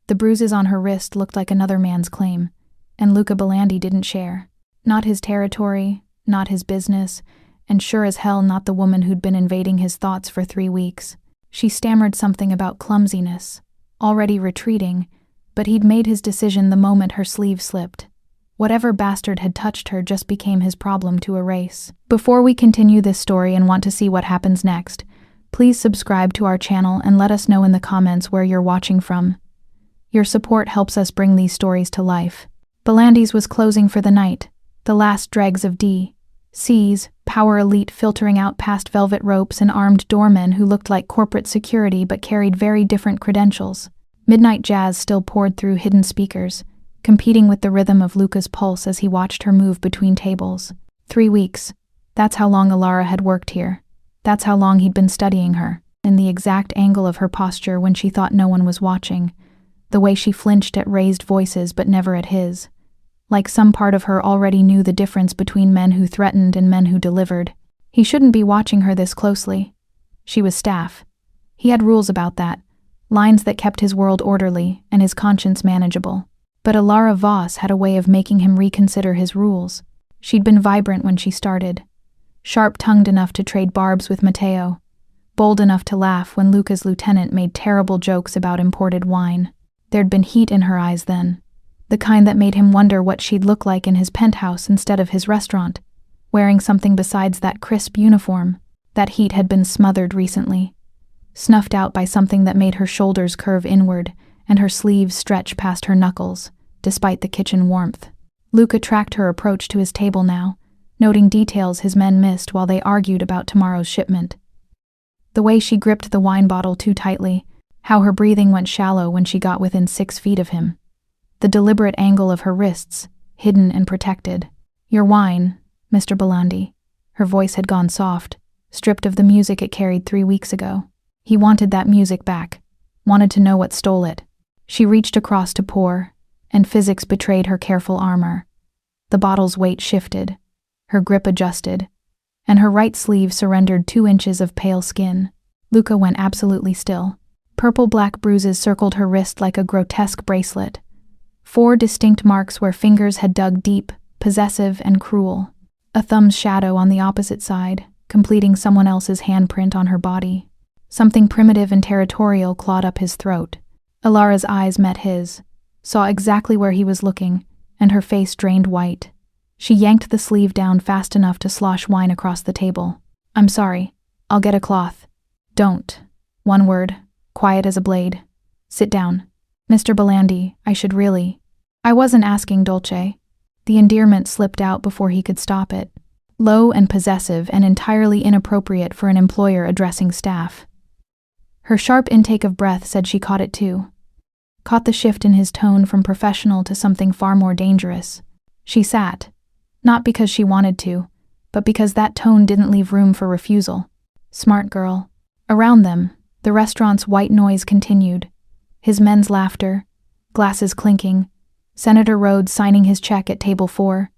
The bruises on her wrist looked like another man's claim, and Luca Belandi didn't share. Not his territory, not his business, and sure as hell not the woman who'd been invading his thoughts for 3 weeks. She stammered something about clumsiness, already retreating, but he'd made his decision the moment her sleeve slipped. Whatever bastard had touched her just became his problem to erase. Before we continue this story and want to see what happens next, please subscribe to our channel and let us know in the comments where you're watching from. Your support helps us bring these stories to life. Belandi's was closing for the night, the last dregs of D.C.'s power elite filtering out past velvet ropes and armed doormen who looked like corporate security but carried very different credentials. Midnight jazz still poured through hidden speakers, competing with the rhythm of Luca's pulse as he watched her move between tables. 3 weeks. That's how long Alara had worked here. That's how long he'd been studying her, in the exact angle of her posture when she thought no one was watching, the way she flinched at raised voices but never at his. Like some part of her already knew the difference between men who threatened and men who delivered. He shouldn't be watching her this closely. She was staff. He had rules about that, lines that kept his world orderly and his conscience manageable. But Alara Voss had a way of making him reconsider his rules. She'd been vibrant when she started, sharp-tongued enough to trade barbs with Matteo, bold enough to laugh when Luca's lieutenant made terrible jokes about imported wine. There'd been heat in her eyes then, the kind that made him wonder what she'd look like in his penthouse instead of his restaurant, wearing something besides that crisp uniform. That heat had been smothered recently, snuffed out by something that made her shoulders curve inward and her sleeves stretch past her knuckles, despite the kitchen warmth. Luca tracked her approach to his table now, noting details his men missed while they argued about tomorrow's shipment. The way she gripped the wine bottle too tightly, how her breathing went shallow when she got within 6 feet of him. The deliberate angle of her wrists, hidden and protected. Your wine, Mr. Belandi. Her voice had gone soft, stripped of the music it carried 3 weeks ago. He wanted that music back, wanted to know what stole it. She reached across to pour, and physics betrayed her careful armor. The bottle's weight shifted, her grip adjusted, and her right sleeve surrendered 2 inches of pale skin. Luca went absolutely still. Purple-black bruises circled her wrist like a grotesque bracelet. 4 distinct marks where fingers had dug deep, possessive and cruel. A thumb's shadow on the opposite side, completing someone else's handprint on her body. Something primitive and territorial clawed up his throat. Alara's eyes met his, saw exactly where he was looking, and her face drained white. She yanked the sleeve down fast enough to slosh wine across the table. I'm sorry. I'll get a cloth. Don't. 1 word, quiet as a blade. Sit down. Mr. Belandi, I should really. I wasn't asking, Dolce. The endearment slipped out before he could stop it. Low and possessive and entirely inappropriate for an employer addressing staff. Her sharp intake of breath said she caught it too. Caught the shift in his tone from professional to something far more dangerous. She sat, not because she wanted to, but because that tone didn't leave room for refusal. Smart girl. Around them, the restaurant's white noise continued. His men's laughter, glasses clinking, Senator Rhodes signing his check at table 4.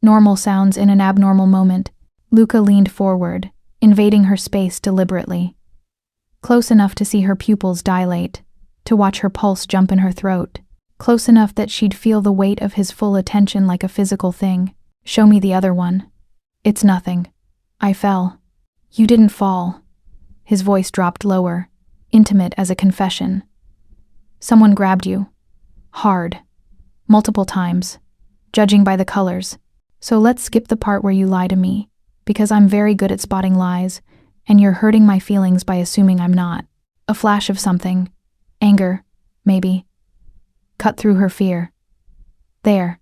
Normal sounds in an abnormal moment. Luca leaned forward, invading her space deliberately. Close enough to see her pupils dilate, to watch her pulse jump in her throat. Close enough that she'd feel the weight of his full attention like a physical thing. Show me the other one. It's nothing. I fell. You didn't fall. His voice dropped lower, intimate as a confession. Someone grabbed you. Hard. Multiple times. Judging by the colors. So let's skip the part where you lie to me, because I'm very good at spotting lies, and you're hurting my feelings by assuming I'm not. A flash of something. Anger, maybe. Cut through her fear. There.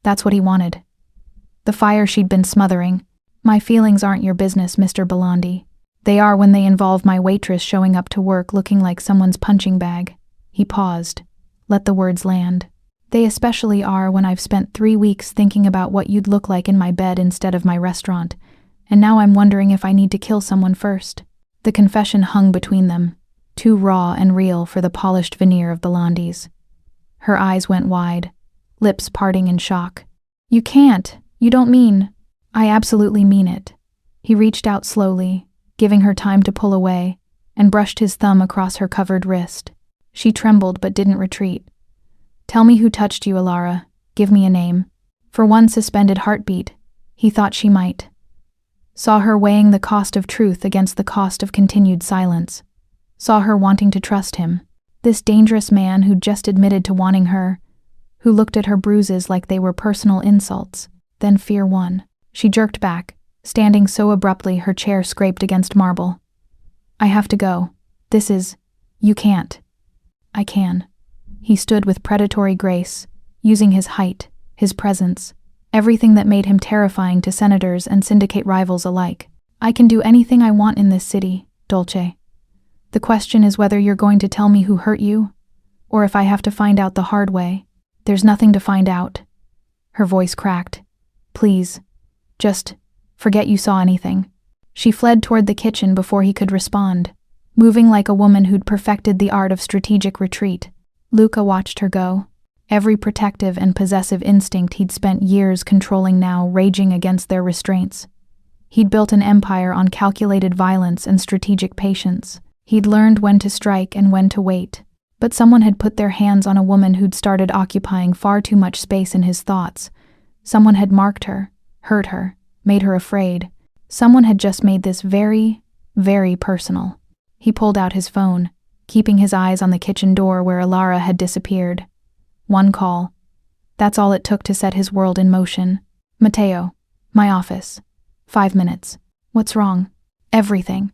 That's what he wanted. The fire she'd been smothering. My feelings aren't your business, Mr. Belandi. They are when they involve my waitress showing up to work looking like someone's punching bag. He paused. Let the words land. They especially are when I've spent 3 weeks thinking about what you'd look like in my bed instead of my restaurant, and now I'm wondering if I need to kill someone first. The confession hung between them, too raw and real for the polished veneer of Belandi's. Her eyes went wide, lips parting in shock. You can't. You don't mean. I absolutely mean it. He reached out slowly, giving her time to pull away, and brushed his thumb across her covered wrist. She trembled but didn't retreat. "Tell me who touched you, Alara. Give me a name." For one suspended heartbeat, he thought she might. Saw her weighing the cost of truth against the cost of continued silence. Saw her wanting to trust him. This dangerous man who'd just admitted to wanting her, who looked at her bruises like they were personal insults. Then fear won. She jerked back, standing so abruptly her chair scraped against marble. "I have to go. You can't." "I can." He stood with predatory grace, using his height, his presence, everything that made him terrifying to senators and syndicate rivals alike. "I can do anything I want in this city, Dolce. The question is whether you're going to tell me who hurt you, or if I have to find out the hard way." "There's nothing to find out." Her voice cracked. "Please, just forget you saw anything." She fled toward the kitchen before he could respond, moving like a woman who'd perfected the art of strategic retreat. Luca watched her go. Every protective and possessive instinct he'd spent years controlling now raging against their restraints. He'd built an empire on calculated violence and strategic patience. He'd learned when to strike and when to wait. But someone had put their hands on a woman who'd started occupying far too much space in his thoughts. Someone had marked her, hurt her, made her afraid. Someone had just made this very, very personal. He pulled out his phone, keeping his eyes on the kitchen door where Alara had disappeared. One call. That's all it took to set his world in motion. "Matteo, my office. 5 minutes. What's wrong?" "Everything."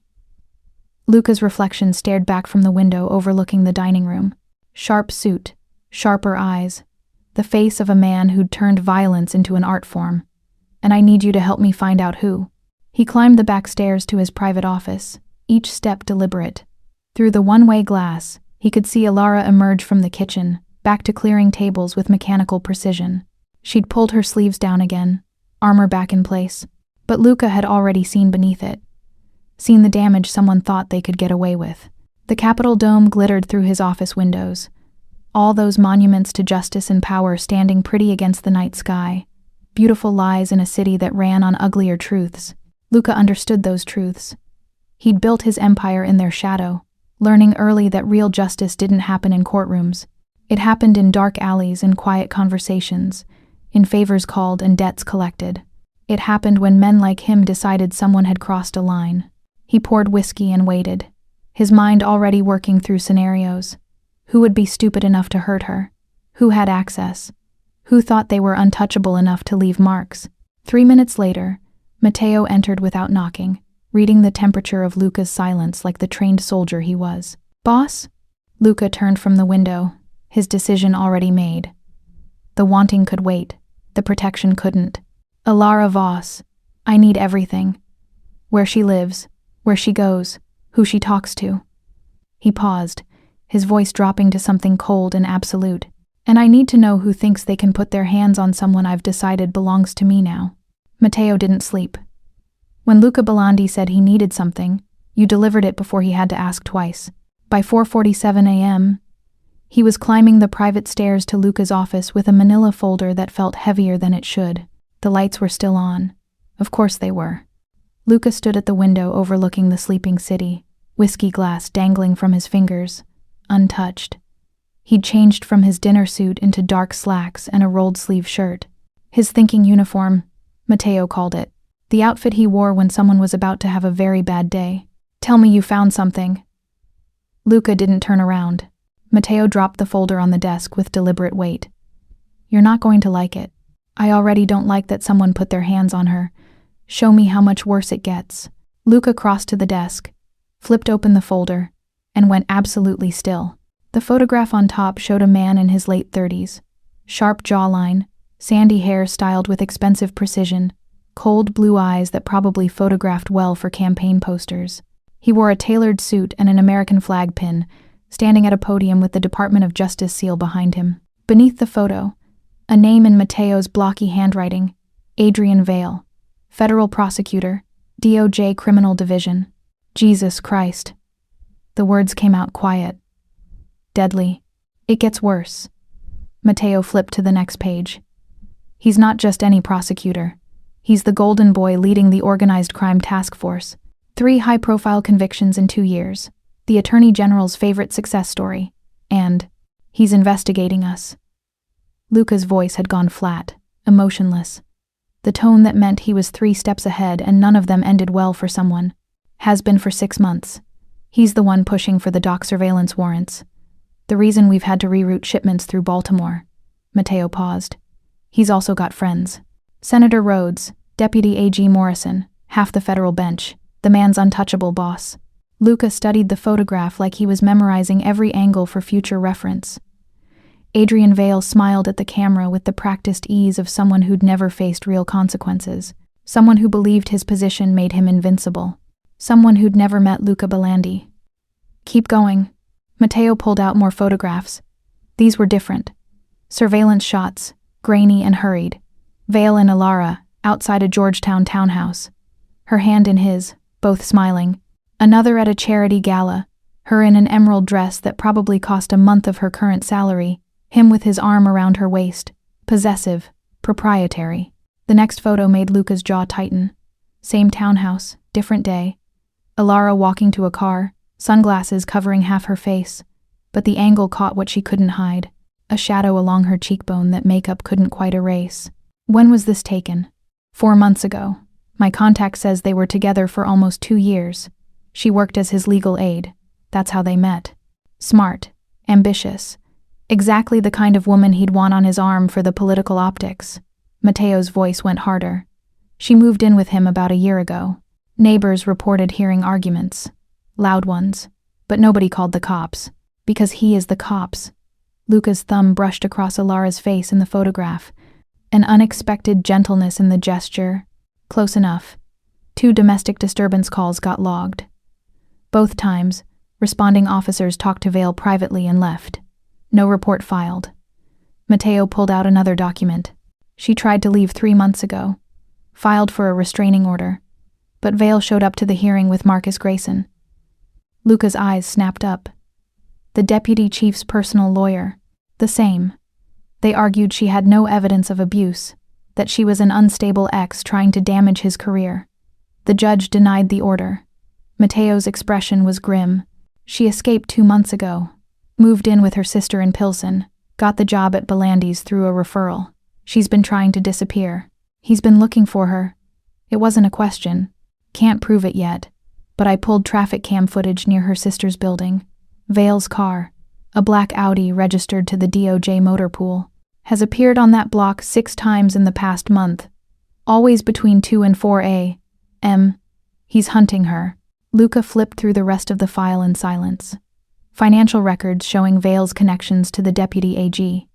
Luca's reflection stared back from the window overlooking the dining room. Sharp suit, sharper eyes, the face of a man who'd turned violence into an art form. "And I need you to help me find out who." He climbed the back stairs to his private office, each step deliberate. Through the one-way glass, he could see Alara emerge from the kitchen, back to clearing tables with mechanical precision. She'd pulled her sleeves down again, armor back in place. But Luca had already seen beneath it. Seen the damage someone thought they could get away with. The Capitol dome glittered through his office windows. All those monuments to justice and power standing pretty against the night sky. Beautiful lies in a city that ran on uglier truths. Luca understood those truths. He'd built his empire in their shadow, learning early that real justice didn't happen in courtrooms. It happened in dark alleys and quiet conversations, in favors called and debts collected. It happened when men like him decided someone had crossed a line. He poured whiskey and waited, his mind already working through scenarios. Who would be stupid enough to hurt her? Who had access? Who thought they were untouchable enough to leave marks? 3 minutes later, Matteo entered without knocking, reading the temperature of Luca's silence like the trained soldier he was. "Boss?" Luca turned from the window, his decision already made. The wanting could wait, the protection couldn't. "Alara Voss. I need everything. Where she lives, where she goes, who she talks to." He paused, his voice dropping to something cold and absolute. "And I need to know who thinks they can put their hands on someone I've decided belongs to me now." Matteo didn't sleep. When Luca Belandi said he needed something, you delivered it before he had to ask twice. By 4:47 a.m., he was climbing the private stairs to Luca's office with a manila folder that felt heavier than it should. The lights were still on. Of course they were. Luca stood at the window overlooking the sleeping city, whiskey glass dangling from his fingers, untouched. He'd changed from his dinner suit into dark slacks and a rolled-sleeve shirt. His thinking uniform, Matteo called it. The outfit he wore when someone was about to have a very bad day. "Tell me you found something." Luca didn't turn around. Matteo dropped the folder on the desk with deliberate weight. "You're not going to like it. I already don't like that someone put their hands on her. Show me how much worse it gets." Luca crossed to the desk, flipped open the folder, and went absolutely still. The photograph on top showed a man in his late 30s. Sharp jawline, sandy hair styled with expensive precision, cold blue eyes that probably photographed well for campaign posters. He wore a tailored suit and an American flag pin, standing at a podium with the Department of Justice seal behind him. Beneath the photo, a name in Matteo's blocky handwriting, Adrian Vale, Federal Prosecutor, DOJ Criminal Division. Jesus Christ. The words came out quiet. Deadly. It gets worse. Matteo flipped to the next page. He's not just any prosecutor. He's the golden boy leading the organized crime task force. 3 high-profile convictions in 2 years. The Attorney General's favorite success story. And he's investigating us. Luca's voice had gone flat, emotionless. The tone that meant he was 3 steps ahead, and none of them ended well for someone. Has been for 6 months. He's the one pushing for the dock surveillance warrants. The reason we've had to reroute shipments through Baltimore. Mateo paused. He's also got friends. Senator Rhodes, Deputy AG Morrison, half the federal bench, the man's untouchable boss. Luca studied the photograph like he was memorizing every angle for future reference. Adrian Vale smiled at the camera with the practiced ease of someone who'd never faced real consequences, someone who believed his position made him invincible, someone who'd never met Luca Belandi. Keep going. Mateo pulled out more photographs. These were different. Surveillance shots, grainy and hurried. Vale and Alara, outside a Georgetown townhouse. Her hand in his, both smiling. Another at a charity gala, her in an emerald dress that probably cost a month of her current salary, him with his arm around her waist, possessive, proprietary. The next photo made Luca's jaw tighten. Same townhouse, different day. Alara walking to a car, sunglasses covering half her face, but the angle caught what she couldn't hide, a shadow along her cheekbone that makeup couldn't quite erase. When was this taken? 4 months ago. My contact says they were together for almost 2 years. She worked as his legal aide. That's how they met. Smart, ambitious. Exactly the kind of woman he'd want on his arm for the political optics. Mateo's voice went harder. She moved in with him about a year ago. Neighbors reported hearing arguments. Loud ones. But nobody called the cops. Because he is the cops. Luca's thumb brushed across Alara's face in the photograph. An unexpected gentleness in the gesture. Close enough. 2 domestic disturbance calls got logged. Both times, responding officers talked to Vale privately and left. No report filed. Mateo pulled out another document. She tried to leave 3 months ago. Filed for a restraining order. But Vale showed up to the hearing with Marcus Grayson. Luca's eyes snapped up. The deputy chief's personal lawyer. The same. They argued she had no evidence of abuse, that she was an unstable ex trying to damage his career. The judge denied the order. Mateo's expression was grim. She escaped 2 months ago. Moved in with her sister in Pilsen, got the job at Belandi's through a referral. She's been trying to disappear. He's been looking for her. It wasn't a question. Can't prove it yet. But I pulled traffic cam footage near her sister's building. Vale's car, a black Audi registered to the DOJ motor pool, has appeared on that block 6 times in the past month. Always between 2 and 4 a.m. He's hunting her. Luca flipped through the rest of the file in silence. Financial records showing Vale's connections to the deputy AG.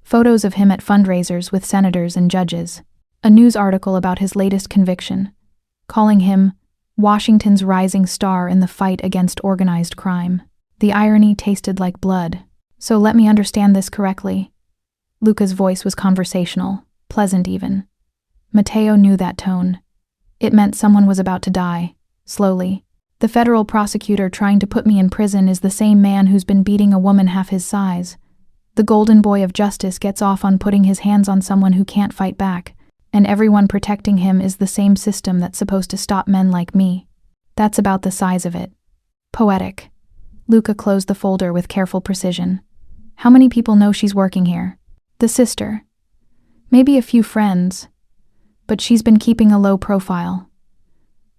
Photos of him at fundraisers with senators and judges. A news article about his latest conviction, calling him Washington's rising star in the fight against organized crime. The irony tasted like blood. So let me understand this correctly. Luca's voice was conversational, pleasant even. Mateo knew that tone. It meant someone was about to die, slowly. The federal prosecutor trying to put me in prison is the same man who's been beating a woman half his size. The golden boy of justice gets off on putting his hands on someone who can't fight back, and everyone protecting him is the same system that's supposed to stop men like me. That's about the size of it. Poetic. Luca closed the folder with careful precision. How many people know she's working here? The sister. Maybe a few friends. But she's been keeping a low profile.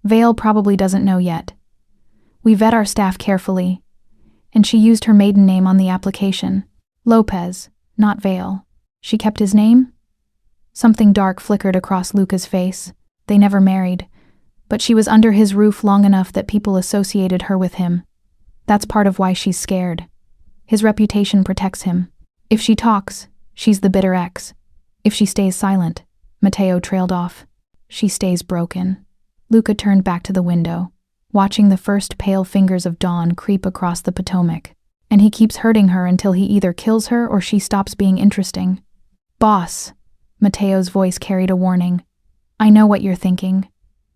Vale probably doesn't know yet. We vet our staff carefully, and she used her maiden name on the application. Lopez, not Vale. She kept his name? Something dark flickered across Luca's face. They never married, but she was under his roof long enough that people associated her with him. That's part of why she's scared. His reputation protects him. If she talks, she's the bitter ex. If she stays silent, Mateo trailed off. She stays broken. Luca turned back to the window, watching the first pale fingers of dawn creep across the Potomac. And he keeps hurting her until he either kills her or she stops being interesting. Boss, Mateo's voice carried a warning. I know what you're thinking.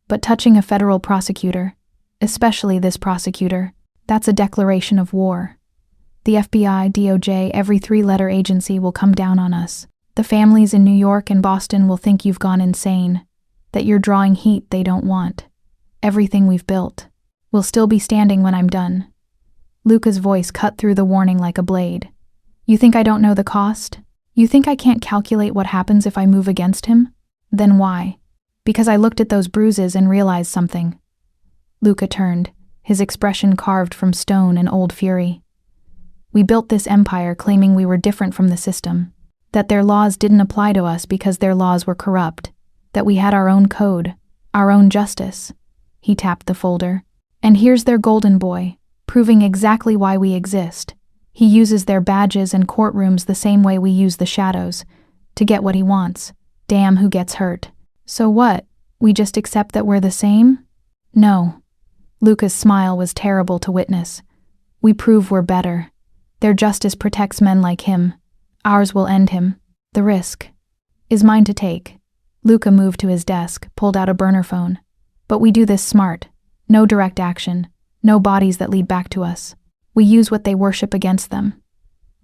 But touching a federal prosecutor, especially this prosecutor, that's a declaration of war. The FBI, DOJ, every 3-letter agency will come down on us. The families in New York and Boston will think you've gone insane, that you're drawing heat they don't want. Everything we've built will still be standing when I'm done. Luca's voice cut through the warning like a blade. You think I don't know the cost? You think I can't calculate what happens if I move against him? Then why? Because I looked at those bruises and realized something. Luca turned, his expression carved from stone and old fury. We built this empire claiming we were different from the system, that their laws didn't apply to us because their laws were corrupt, that we had our own code, our own justice. He tapped the folder. And here's their golden boy, proving exactly why we exist. He uses their badges and courtrooms the same way we use the shadows, to get what he wants. Damn who gets hurt. So what? We just accept that we're the same? No. Luca's smile was terrible to witness. We prove we're better. Their justice protects men like him. Ours will end him. The risk is mine to take. Luca moved to his desk, pulled out a burner phone. But we do this smart. No direct action. No bodies that lead back to us. We use what they worship against them.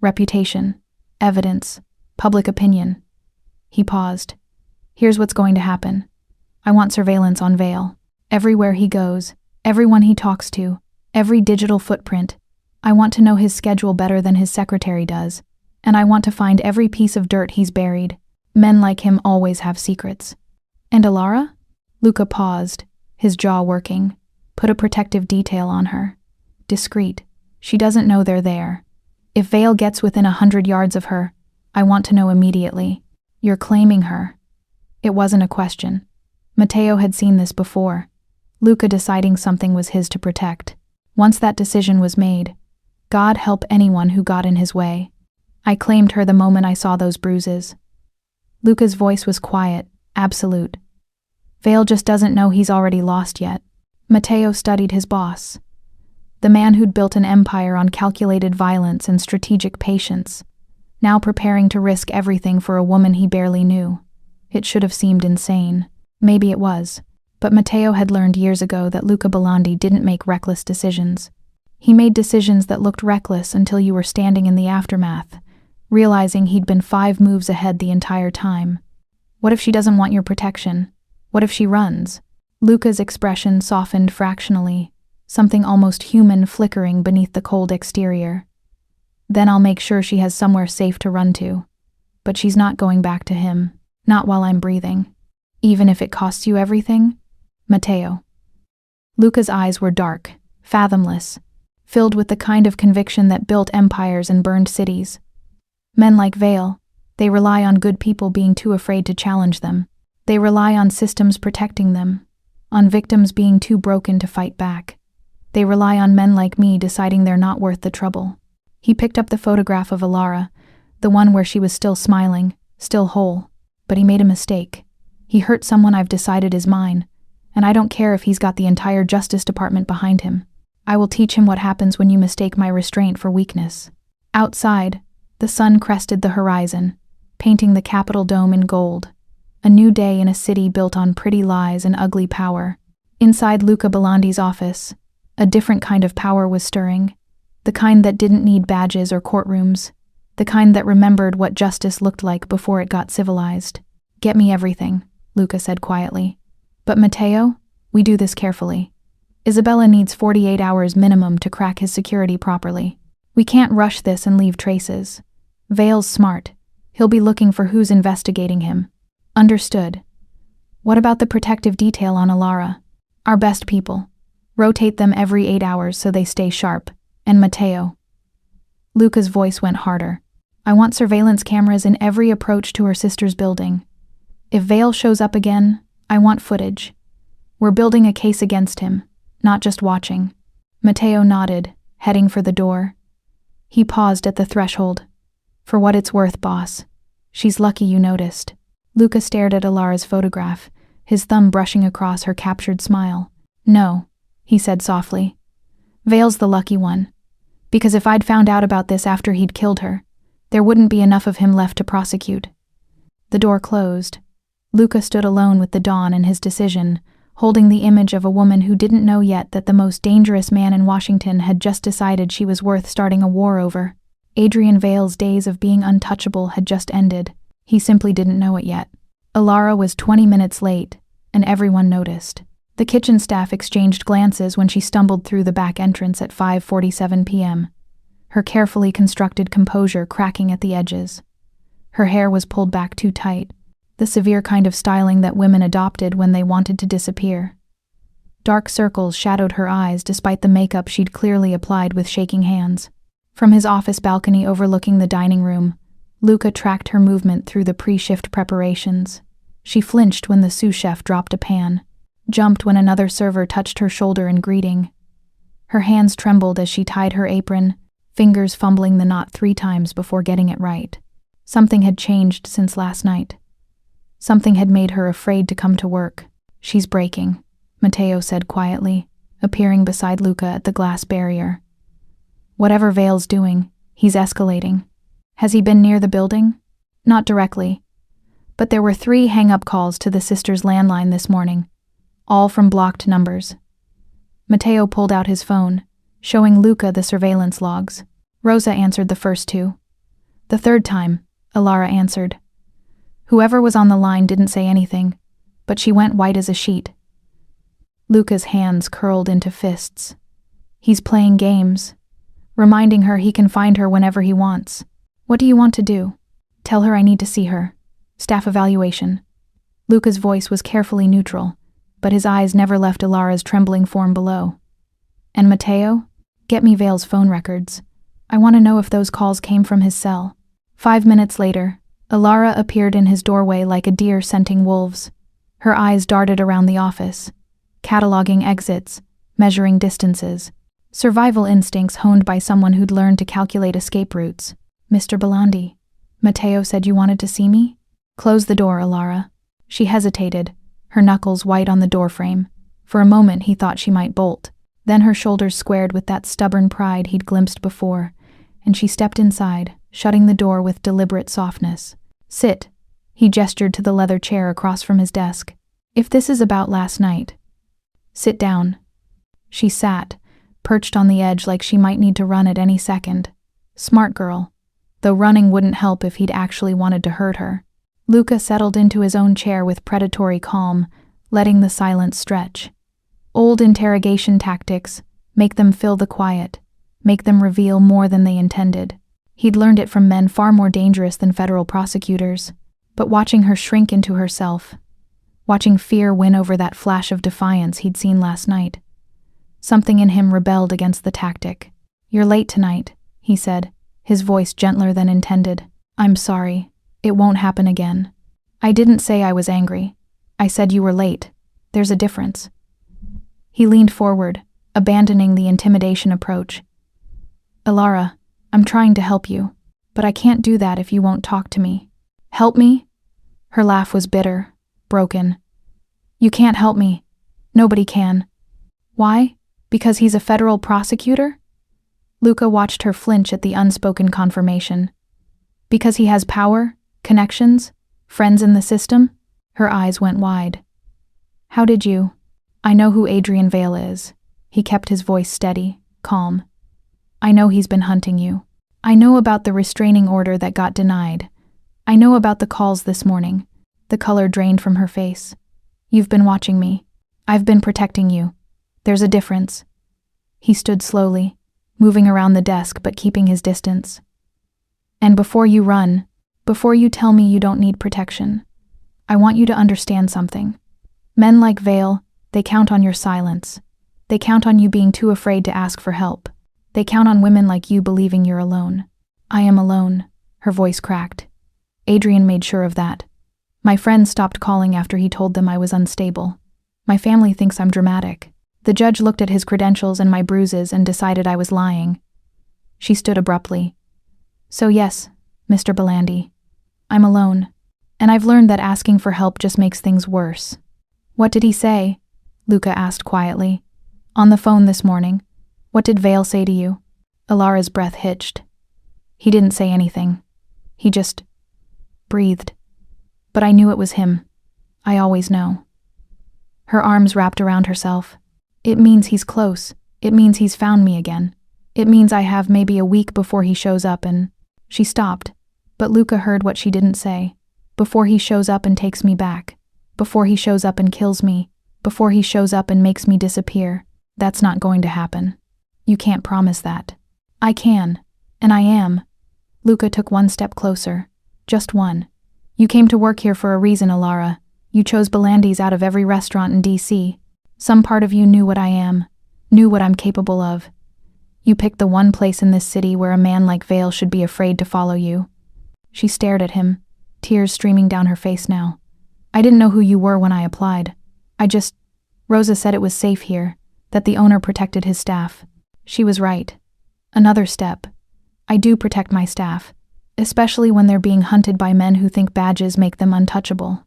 Reputation, evidence, public opinion. He paused. Here's what's going to happen. I want surveillance on Vale. Everywhere he goes, everyone he talks to, every digital footprint. I want to know his schedule better than his secretary does. And I want to find every piece of dirt he's buried. Men like him always have secrets. And Alara? Luca paused, his jaw working. Put a protective detail on her. Discreet. She doesn't know they're there. If Vale gets within 100 yards of her, I want to know immediately. You're claiming her. It wasn't a question. Matteo had seen this before. Luca deciding something was his to protect. Once that decision was made, God help anyone who got in his way. I claimed her the moment I saw those bruises. Luca's voice was quiet, absolute. Vale just doesn't know he's already lost yet. Matteo studied his boss. The man who'd built an empire on calculated violence and strategic patience, now preparing to risk everything for a woman he barely knew. It should have seemed insane. Maybe it was. But Matteo had learned years ago that Luca Belandi didn't make reckless decisions. He made decisions that looked reckless until you were standing in the aftermath, realizing he'd been 5 moves ahead the entire time. What if she doesn't want your protection? What if she runs? Luca's expression softened fractionally, something almost human flickering beneath the cold exterior. Then I'll make sure she has somewhere safe to run to. But she's not going back to him, not while I'm breathing. Even if it costs you everything? Matteo. Luca's eyes were dark, fathomless, filled with the kind of conviction that built empires and burned cities. Men like Vale, they rely on good people being too afraid to challenge them. They rely on systems protecting them, on victims being too broken to fight back. They rely on men like me deciding they're not worth the trouble. He picked up the photograph of Alara, the one where she was still smiling, still whole. But he made a mistake. He hurt someone I've decided is mine, and I don't care if he's got the entire Justice Department behind him. I will teach him what happens when you mistake my restraint for weakness. Outside, the sun crested the horizon, painting the Capitol dome in gold. A new day in a city built on pretty lies and ugly power. Inside Luca Belandi's office, a different kind of power was stirring, the kind that didn't need badges or courtrooms, the kind that remembered what justice looked like before it got civilized. Get me everything, Luca said quietly. But Matteo, we do this carefully. Isabella needs 48 hours minimum to crack his security properly. We can't rush this and leave traces. Vale's smart. He'll be looking for who's investigating him. Understood. What about the protective detail on Alara? Our best people. Rotate them every 8 hours so they stay sharp. And Matteo. Luca's voice went harder. I want surveillance cameras in every approach to her sister's building. If Vale shows up again, I want footage. We're building a case against him, not just watching. Matteo nodded, heading for the door. He paused at the threshold. For what it's worth, boss. She's lucky you noticed. Luca stared at Alara's photograph, his thumb brushing across her captured smile. No, he said softly. Vale's the lucky one. Because if I'd found out about this after he'd killed her, there wouldn't be enough of him left to prosecute. The door closed. Luca stood alone with the dawn and his decision, holding the image of a woman who didn't know yet that the most dangerous man in Washington had just decided she was worth starting a war over. Adrian Vale's days of being untouchable had just ended. He simply didn't know it yet. Alara was 20 minutes late, and everyone noticed. The kitchen staff exchanged glances when she stumbled through the back entrance at 5:47 p.m., her carefully constructed composure cracking at the edges. Her hair was pulled back too tight, the severe kind of styling that women adopted when they wanted to disappear. Dark circles shadowed her eyes despite the makeup she'd clearly applied with shaking hands. From his office balcony overlooking the dining room, Luca tracked her movement through the pre-shift preparations. She flinched when the sous chef dropped a pan, jumped when another server touched her shoulder in greeting. Her hands trembled as she tied her apron, fingers fumbling the knot 3 times before getting it right. Something had changed since last night. Something had made her afraid to come to work. "She's breaking," Matteo said quietly, appearing beside Luca at the glass barrier. "Whatever Vale's doing, he's escalating." "Has he been near the building?" "Not directly. But there were 3 hang-up calls to the sisters' landline this morning, all from blocked numbers." Matteo pulled out his phone, showing Luca the surveillance logs. Rosa answered the first 2. The third time, Alara answered. Whoever was on the line didn't say anything, but she went white as a sheet. Luca's hands curled into fists. He's playing games, reminding her he can find her whenever he wants. "What do you want to do?" "Tell her I need to see her. Staff evaluation." Luca's voice was carefully neutral, but his eyes never left Alara's trembling form below. "And Matteo? Get me Vale's phone records. I want to know if those calls came from his cell." 5 minutes later, Alara appeared in his doorway like a deer scenting wolves. Her eyes darted around the office, cataloging exits, measuring distances. Survival instincts honed by someone who'd learned to calculate escape routes. "Mr. Belandi, Matteo said you wanted to see me?" "Close the door, Alara." She hesitated, her knuckles white on the doorframe. For a moment he thought she might bolt. Then her shoulders squared with that stubborn pride he'd glimpsed before, and she stepped inside, shutting the door with deliberate softness. "Sit." He gestured to the leather chair across from his desk. "If this is about last night, sit down." She sat, perched on the edge like she might need to run at any second. Smart girl, though running wouldn't help if he'd actually wanted to hurt her. Luca settled into his own chair with predatory calm, letting the silence stretch. Old interrogation tactics, make them fill the quiet, make them reveal more than they intended. He'd learned it from men far more dangerous than federal prosecutors. But watching her shrink into herself, watching fear win over that flash of defiance he'd seen last night, something in him rebelled against the tactic. "You're late tonight," he said, his voice gentler than intended. "I'm sorry. It won't happen again." "I didn't say I was angry. I said you were late. There's a difference." He leaned forward, abandoning the intimidation approach. "Alara, I'm trying to help you, but I can't do that if you won't talk to me." "Help me?" Her laugh was bitter, broken. "You can't help me. Nobody can." "Why? Because he's a federal prosecutor?" Luca watched her flinch at the unspoken confirmation. "Because he has power, connections, friends in the system?" Her eyes went wide. "How did you?" "I know who Adrian Vale is." He kept his voice steady, calm. "I know he's been hunting you. I know about the restraining order that got denied. I know about the calls this morning." The color drained from her face. "You've been watching me. I've been protecting you. There's a difference." He stood slowly, moving around the desk but keeping his distance. "And before you run, before you tell me you don't need protection, I want you to understand something. Men like Vale, they count on your silence. They count on you being too afraid to ask for help. They count on women like you believing you're alone. I am alone." Her voice cracked. "Adrian made sure of that. My friends stopped calling after he told them I was unstable. My family thinks I'm dramatic. The judge looked at his credentials and my bruises and decided I was lying." She stood abruptly. "So yes, Mr. Belandi, I'm alone, and I've learned that asking for help just makes things worse." "What did he say?" Luca asked quietly. "On the phone this morning. What did Vale say to you?" Alara's breath hitched. "He didn't say anything. He just breathed. But I knew it was him. I always know." Her arms wrapped around herself. "It means he's close. It means he's found me again. It means I have maybe a week before he shows up and—" She stopped, but Luca heard what she didn't say. "Before he shows up and takes me back. Before he shows up and kills me." before he shows up and makes me disappear. That's not going to happen. You can't promise that. I can. And I am. Luca took one step closer. Just one. You came to work here for a reason, Alara. You chose Belandi's out of every restaurant in DC. Some part of you knew what I am, knew what I'm capable of. You picked the one place in this city where a man like Vale should be afraid to follow you. She stared at him, tears streaming down her face now. I didn't know who you were when I applied. Rosa said it was safe here, that the owner protected his staff. She was right. Another step. I do protect my staff, especially when they're being hunted by men who think badges make them untouchable.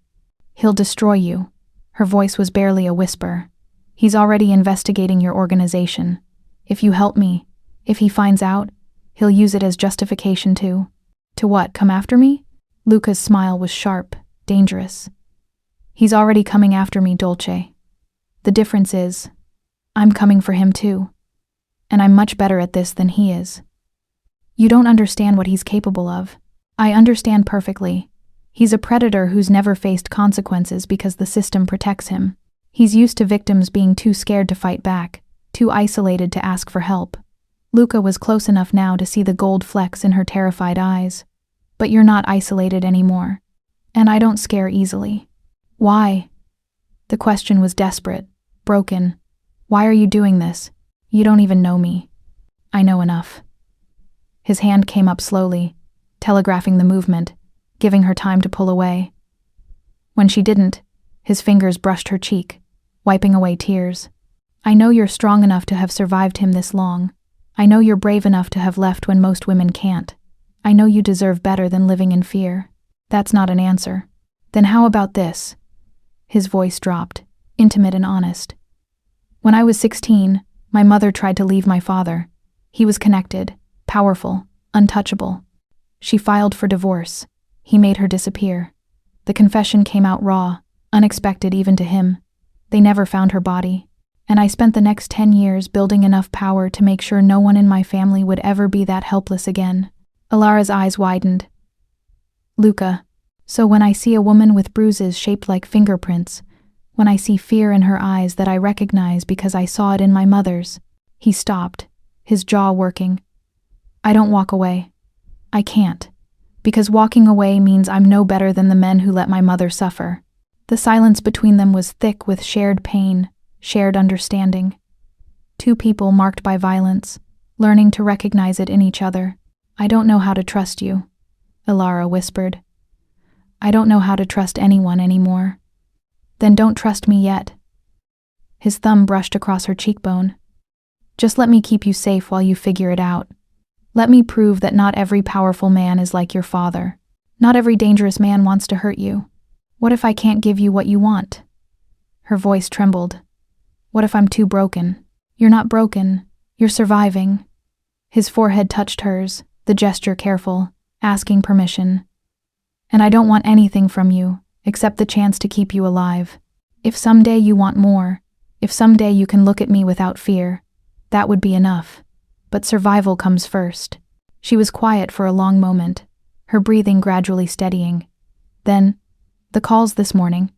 He'll destroy you. Her voice was barely a whisper. He's already investigating your organization. If you help me, if he finds out, he'll use it as justification to what, come after me? Luca's smile was sharp, dangerous. He's already coming after me, Dolce. The difference is, I'm coming for him too. And I'm much better at this than he is. You don't understand what he's capable of. I understand perfectly. He's a predator who's never faced consequences because the system protects him. He's used to victims being too scared to fight back, too isolated to ask for help. Luca was close enough now to see the gold flecks in her terrified eyes. But you're not isolated anymore. And I don't scare easily. Why? The question was desperate, broken. Why are you doing this? You don't even know me. I know enough. His hand came up slowly, telegraphing the movement, giving her time to pull away. When she didn't, his fingers brushed her cheek, wiping away tears. I know you're strong enough to have survived him this long. I know you're brave enough to have left when most women can't. I know you deserve better than living in fear. That's not an answer. Then how about this? His voice dropped, intimate and honest. When I was 16, my mother tried to leave my father. He was connected, powerful, untouchable. She filed for divorce. He made her disappear. The confession came out raw, unexpected even to him. They never found her body. And I spent the next 10 years building enough power to make sure no one in my family would ever be that helpless again. Alara's eyes widened. Luca, so when I see a woman with bruises shaped like fingerprints, when I see fear in her eyes that I recognize because I saw it in my mother's, he stopped, his jaw working. I don't walk away. I can't. Because walking away means I'm no better than the men who let my mother suffer. The silence between them was thick with shared pain, shared understanding. Two people marked by violence, learning to recognize it in each other. I don't know how to trust you, Alara whispered. I don't know how to trust anyone anymore. Then don't trust me yet. His thumb brushed across her cheekbone. Just let me keep you safe while you figure it out. Let me prove that not every powerful man is like your father. Not every dangerous man wants to hurt you. What if I can't give you what you want? Her voice trembled. What if I'm too broken? You're not broken. You're surviving. His forehead touched hers, the gesture careful, asking permission. And I don't want anything from you, except the chance to keep you alive. If someday you want more, if someday you can look at me without fear, that would be enough. But survival comes first. She was quiet for a long moment, her breathing gradually steadying. Then, the calls this morning.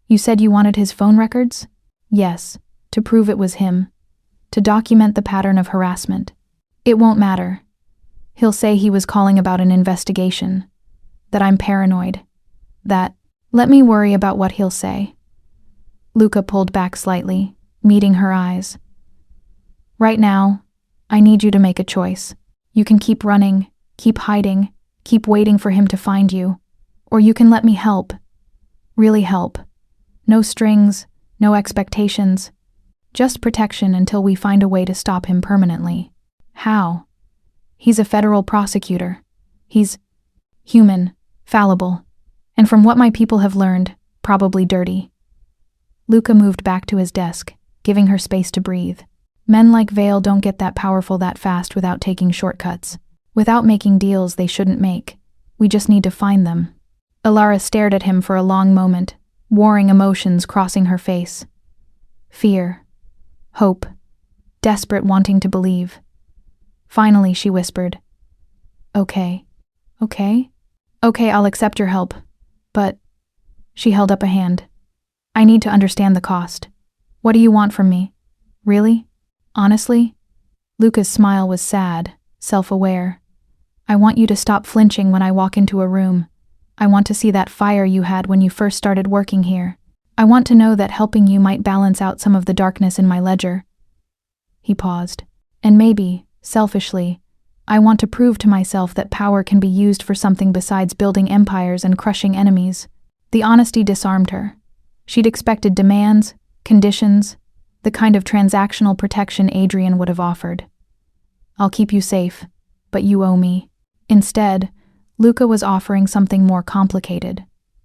You said you wanted his phone records? Yes, to prove it was him. To document the pattern of harassment. It won't matter. He'll say he was calling about an investigation. That I'm paranoid. Let me worry about what he'll say. Luca pulled back slightly, meeting her eyes. Right now, I need you to make a choice. You can keep running, keep hiding, keep waiting for him to find you. Or you can let me help. Really help. No strings, no expectations. Just protection until we find a way to stop him permanently. How? He's a federal prosecutor. He's human, fallible, and from what my people have learned, probably dirty. Luca moved back to his desk, giving her space to breathe. Men like Vale don't get that powerful that fast without taking shortcuts, without making deals they shouldn't make. We just need to find them. Alara stared at him for a long moment, warring emotions crossing her face. Fear, hope, desperate wanting to believe. Finally, she whispered, Okay, I'll accept your help, but... She held up a hand. I need to understand the cost. What do you want from me? Really? Honestly? Luca's smile was sad, self-aware. I want you to stop flinching when I walk into a room. I want to see that fire you had when you first started working here. I want to know that helping you might balance out some of the darkness in my ledger. He paused. And maybe, selfishly, I want to prove to myself that power can be used for something besides building empires and crushing enemies. The honesty disarmed her. She'd expected demands, conditions, the kind of transactional protection Adrian would have offered. I'll keep you safe, but you owe me. Instead, Luca was offering something more complicated,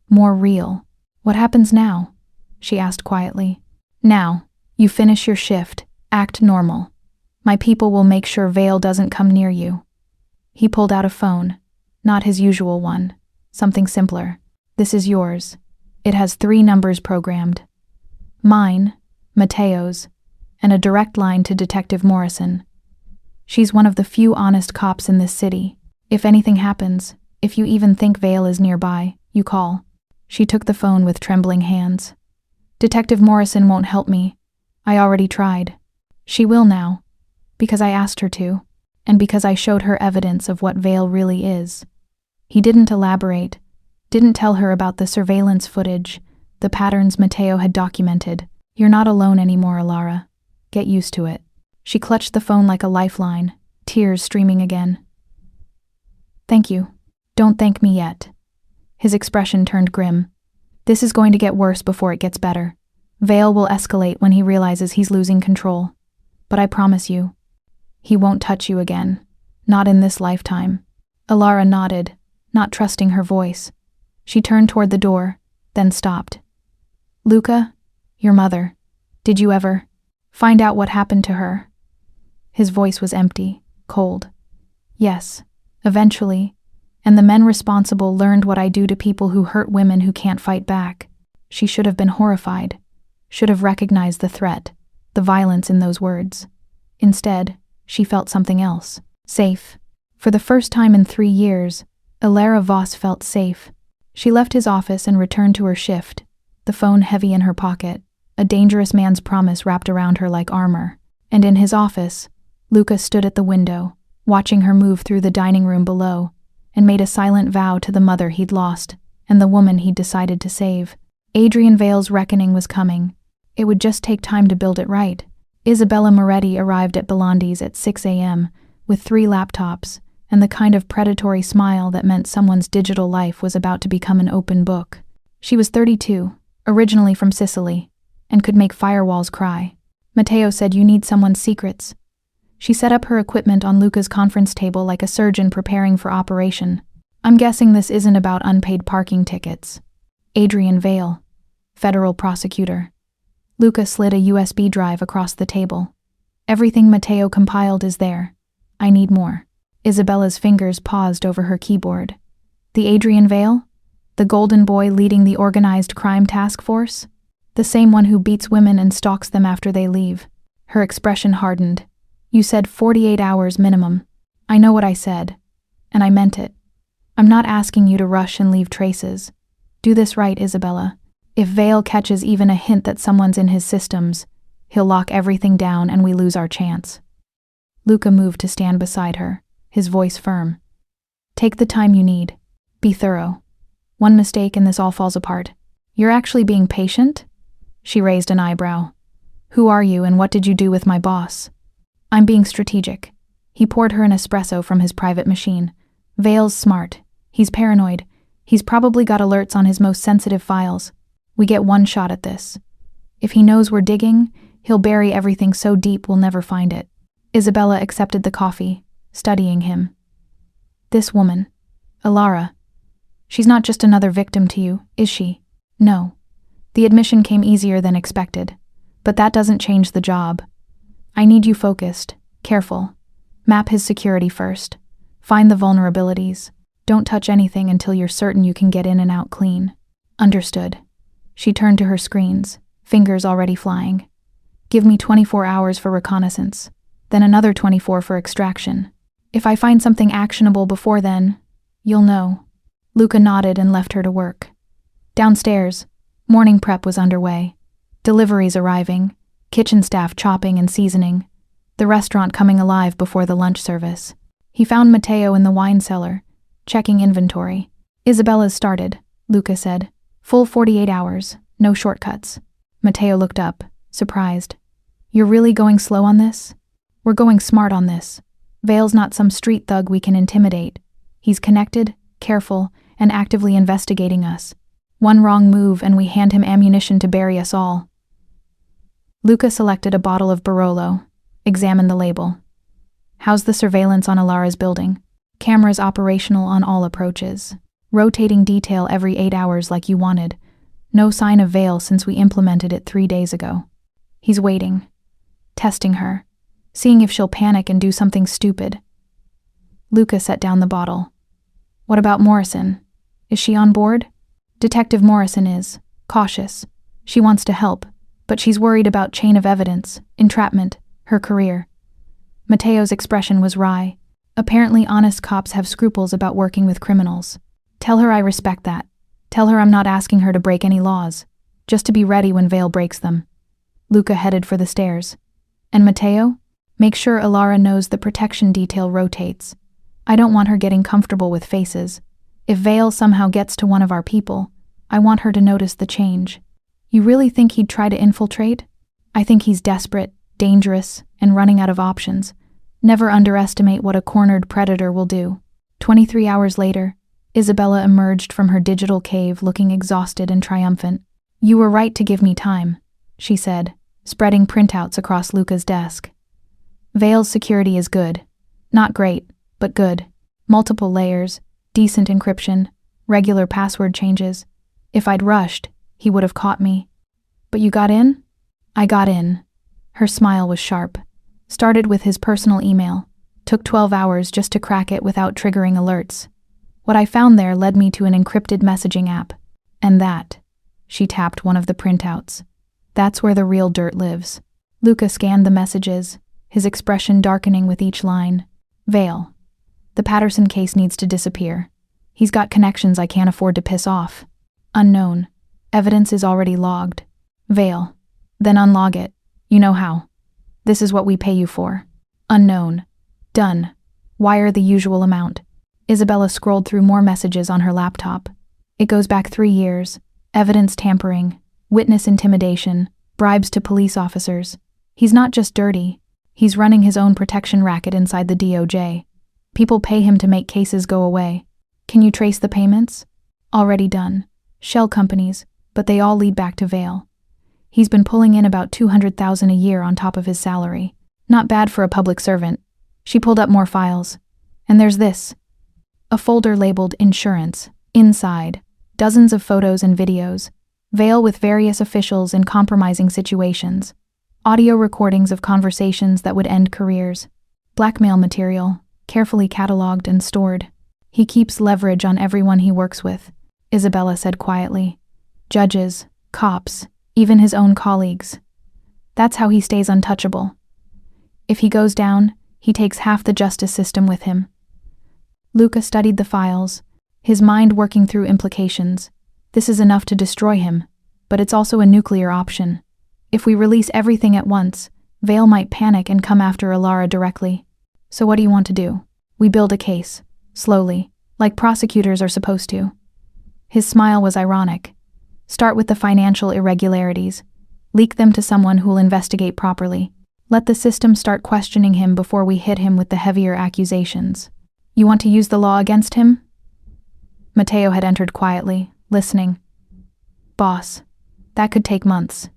more real. What happens now? She asked quietly. Now, you finish your shift, act normal. My people will make sure Vale doesn't come near you. He pulled out a phone, not his usual one, something simpler. This is yours. It has 3 numbers programmed. Mine, Mateo's, and a direct line to Detective Morrison. She's one of the few honest cops in this city. If anything happens, if you even think Vale is nearby, you call. She took the phone with trembling hands. Detective Morrison won't help me. I already tried. She will now. Because I asked her to, and because I showed her evidence of what Vale really is. He didn't elaborate, didn't tell her about the surveillance footage, the patterns Mateo had documented. You're not alone anymore, Alara. Get used to it. She clutched the phone like a lifeline, tears streaming again. Thank you. Don't thank me yet. His expression turned grim. This is going to get worse before it gets better. Vale will escalate when he realizes he's losing control. But I promise you, he won't touch you again. Not in this lifetime. Alara nodded, not trusting her voice. She turned toward the door, then stopped. Luca, your mother, did you ever find out what happened to her? His voice was empty, cold. Yes, eventually, and the men responsible learned what I do to people who hurt women who can't fight back. She should have been horrified, should have recognized the threat, the violence in those words. Instead, she felt something else. Safe. For the first time in 3 years, Alara Voss felt safe. She left his office and returned to her shift, the phone heavy in her pocket, a dangerous man's promise wrapped around her like armor. And in his office, Luca stood at the window, watching her move through the dining room below, and made a silent vow to the mother he'd lost and the woman he'd decided to save. Adrian Vale's reckoning was coming. It would just take time to build it right. Isabella Moretti arrived at Belandi's at 6 a.m. with 3 laptops and the kind of predatory smile that meant someone's digital life was about to become an open book. She was 32, originally from Sicily, and could make firewalls cry. Mateo said, "You need someone's secrets." She set up her equipment on Luca's conference table like a surgeon preparing for operation. "I'm guessing this isn't about unpaid parking tickets." Adrian Vale, federal prosecutor. Luca slid a USB drive across the table. "Everything Mateo compiled is there. I need more." Isabella's fingers paused over her keyboard. "The Adrian Vale? The golden boy leading the organized crime task force? The same one who beats women and stalks them after they leave?" Her expression hardened. "You said 48 hours minimum. I know what I said, and I meant it. I'm not asking you to rush and leave traces. Do this right, Isabella. If Vale catches even a hint that someone's in his systems, he'll lock everything down and we lose our chance." Luca moved to stand beside her, his voice firm. "Take the time you need. Be thorough. One mistake and this all falls apart." "You're actually being patient?" She raised an eyebrow. "Who are you and what did you do with my boss?" "I'm being strategic." He poured her an espresso from his private machine. "Vale's smart. He's paranoid. He's probably got alerts on his most sensitive files. We get one shot at this. If he knows we're digging, he'll bury everything so deep we'll never find it." Isabella accepted the coffee, studying him. "This woman, Alara, she's not just another victim to you, is she?" "No." The admission came easier than expected, but that doesn't change the job. "I need you focused, careful. Map his security first. Find the vulnerabilities. Don't touch anything until you're certain you can get in and out clean." "Understood." She turned to her screens, fingers already flying. "Give me 24 hours for reconnaissance, then another 24 for extraction. If I find something actionable before then, you'll know." Luca nodded and left her to work. Downstairs, morning prep was underway. Deliveries arriving, kitchen staff chopping and seasoning, the restaurant coming alive before the lunch service. He found Matteo in the wine cellar, checking inventory. Isabella's started, Luca said. Full 48 hours, no shortcuts. Matteo looked up, surprised. You're really going slow on this? We're going smart on this. Vale's not some street thug we can intimidate. He's connected, careful, and actively investigating us. One wrong move and we hand him ammunition to bury us all. Luca selected a bottle of Barolo, examined the label. How's the surveillance on Alara's building? Cameras operational on all approaches. Rotating detail every 8 hours like you wanted. No sign of Vale since we implemented it 3 days ago. He's waiting. Testing her. Seeing if she'll panic and do something stupid. Luca set down the bottle. What about Morrison? Is she on board? Detective Morrison is. Cautious. She wants to help, but she's worried about chain of evidence, entrapment, her career. Matteo's expression was wry. Apparently honest cops have scruples about working with criminals. Tell her I respect that. Tell her I'm not asking her to break any laws, just to be ready when Vale breaks them. Luca headed for the stairs. And Matteo? Make sure Alara knows the protection detail rotates. I don't want her getting comfortable with faces. If Vale somehow gets to one of our people, I want her to notice the change. You really think he'd try to infiltrate? I think he's desperate, dangerous, and running out of options. Never underestimate what a cornered predator will do. 23 hours later, Isabella emerged from her digital cave looking exhausted and triumphant. You were right to give me time, she said, spreading printouts across Luca's desk. Vale's security is good. Not great, but good. Multiple layers, decent encryption, regular password changes. If I'd rushed, he would have caught me. But you got in? I got in. Her smile was sharp. Started with his personal email. Took 12 hours just to crack it without triggering alerts. What I found there led me to an encrypted messaging app. And that, she tapped one of the printouts. That's where the real dirt lives. Luca scanned the messages, his expression darkening with each line. Vale. The Patterson case needs to disappear. He's got connections I can't afford to piss off. Unknown. Evidence is already logged. Vale. Then unlog it. You know how. This is what we pay you for. Unknown. Done. Wire the usual amount. Isabella scrolled through more messages on her laptop. It goes back 3 years. Evidence tampering, witness intimidation, bribes to police officers. He's not just dirty. He's running his own protection racket inside the DOJ. People pay him to make cases go away. Can you trace the payments? Already done. Shell companies, but they all lead back to Vale. He's been pulling in about $200,000 a year on top of his salary. Not bad for a public servant. She pulled up more files. And there's this. A folder labeled Insurance. Inside, dozens of photos and videos. Vale with various officials in compromising situations. Audio recordings of conversations that would end careers. Blackmail material, carefully cataloged and stored. He keeps leverage on everyone he works with, Isabella said quietly. Judges, cops, even his own colleagues. That's how he stays untouchable. If he goes down, he takes half the justice system with him. Luca studied the files, his mind working through implications. This is enough to destroy him, but it's also a nuclear option. If we release everything at once, Vale might panic and come after Alara directly. So what do you want to do? We build a case, slowly, like prosecutors are supposed to. His smile was ironic. Start with the financial irregularities. Leak them to someone who'll investigate properly. Let the system start questioning him before we hit him with the heavier accusations. You want to use the law against him? Matteo had entered quietly, listening. Boss, that could take months.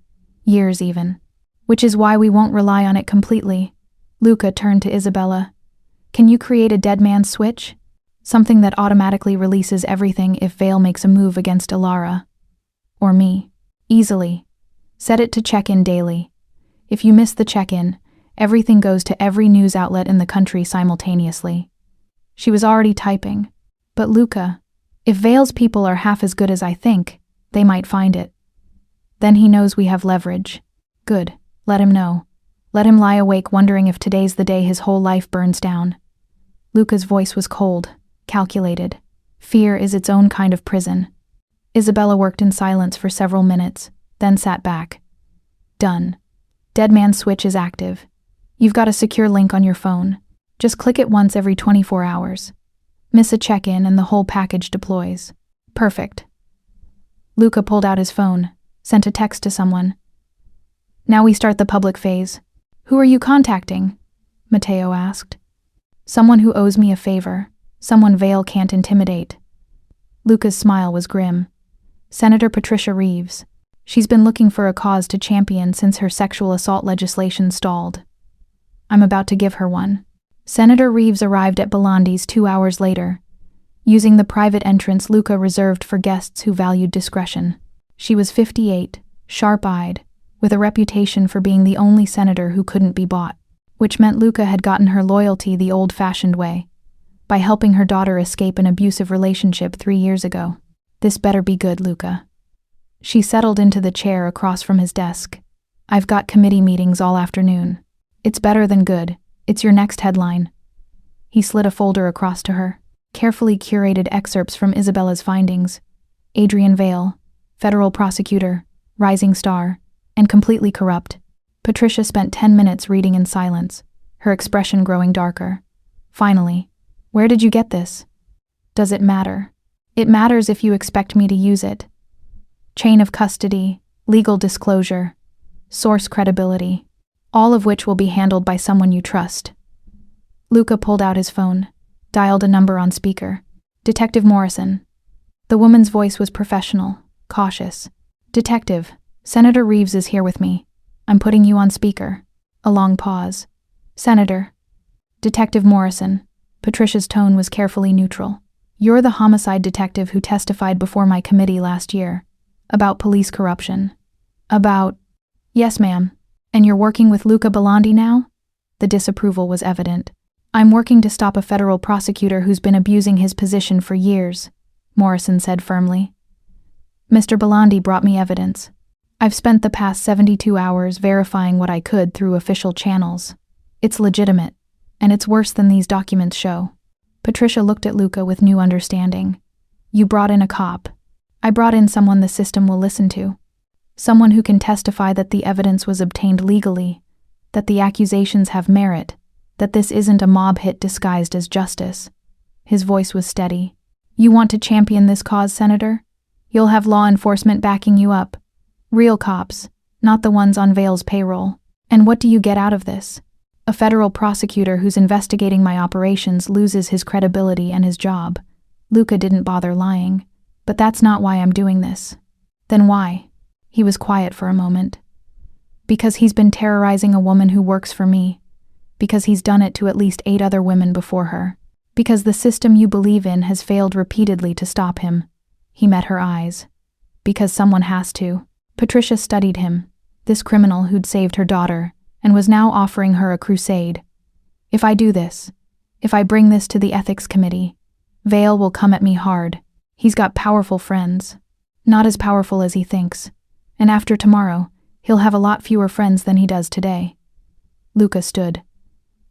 Years even. Which is why we won't rely on it completely. Luca turned to Isabella. Can you create a dead man's switch? Something that automatically releases everything if Vale makes a move against Alara. Or me. Easily. Set it to check-in daily. If you miss the check-in, everything goes to every news outlet in the country simultaneously. She was already typing. But Luca, if Vale's people are half as good as I think, they might find it. Then he knows we have leverage. Good. Let him know. Let him lie awake wondering if today's the day his whole life burns down. Luca's voice was cold, calculated. Fear is its own kind of prison. Isabella worked in silence for several minutes, then sat back. Done. Dead man switch is active. You've got a secure link on your phone. Just click it once every 24 hours. Miss a check-in and the whole package deploys. Perfect. Luca pulled out his phone, sent a text to someone. Now we start the public phase. Who are you contacting? Matteo asked. Someone who owes me a favor. Someone Vale can't intimidate. Luca's smile was grim. Senator Patricia Reeves. She's been looking for a cause to champion since her sexual assault legislation stalled. I'm about to give her one. Senator Reeves arrived at Belandi's 2 hours later, using the private entrance Luca reserved for guests who valued discretion. She was 58, sharp-eyed, with a reputation for being the only senator who couldn't be bought, which meant Luca had gotten her loyalty the old-fashioned way, by helping her daughter escape an abusive relationship 3 years ago. This better be good, Luca. She settled into the chair across from his desk. I've got committee meetings all afternoon. It's better than good. It's your next headline. He slid a folder across to her. Carefully curated excerpts from Isabella's findings. Adrian Vale, federal prosecutor, rising star, and completely corrupt. Patricia spent 10 minutes reading in silence, her expression growing darker. Finally, where did you get this? Does it matter? It matters if you expect me to use it. Chain of custody, legal disclosure, source credibility, all of which will be handled by someone you trust. Luca pulled out his phone, dialed a number on speaker. Detective Morrison. The woman's voice was professional, cautious. Detective, Senator Reeves is here with me. I'm putting you on speaker. A long pause. Senator. Detective Morrison. Patricia's tone was carefully neutral. You're the homicide detective who testified before my committee last year. About police corruption. About… Yes, ma'am. And you're working with Luca Belandi now? The disapproval was evident. I'm working to stop a federal prosecutor who's been abusing his position for years, Morrison said firmly. Mr. Belandi brought me evidence. I've spent the past 72 hours verifying what I could through official channels. It's legitimate, and it's worse than these documents show. Patricia looked at Luca with new understanding. You brought in a cop. I brought in someone the system will listen to. Someone who can testify that the evidence was obtained legally, that the accusations have merit, that this isn't a mob hit disguised as justice. His voice was steady. You want to champion this cause, Senator? You'll have law enforcement backing you up. Real cops, not the ones on Vale's payroll. And what do you get out of this? A federal prosecutor who's investigating my operations loses his credibility and his job. Luca didn't bother lying. But that's not why I'm doing this. Then why? He was quiet for a moment. Because he's been terrorizing a woman who works for me. Because he's done it to at least 8 other women before her. Because the system you believe in has failed repeatedly to stop him. He met her eyes. Because someone has to. Patricia studied him, this criminal who'd saved her daughter, and was now offering her a crusade. If I do this, if I bring this to the ethics committee, Vale will come at me hard. He's got powerful friends. Not as powerful as he thinks. And after tomorrow, he'll have a lot fewer friends than he does today. Luca stood.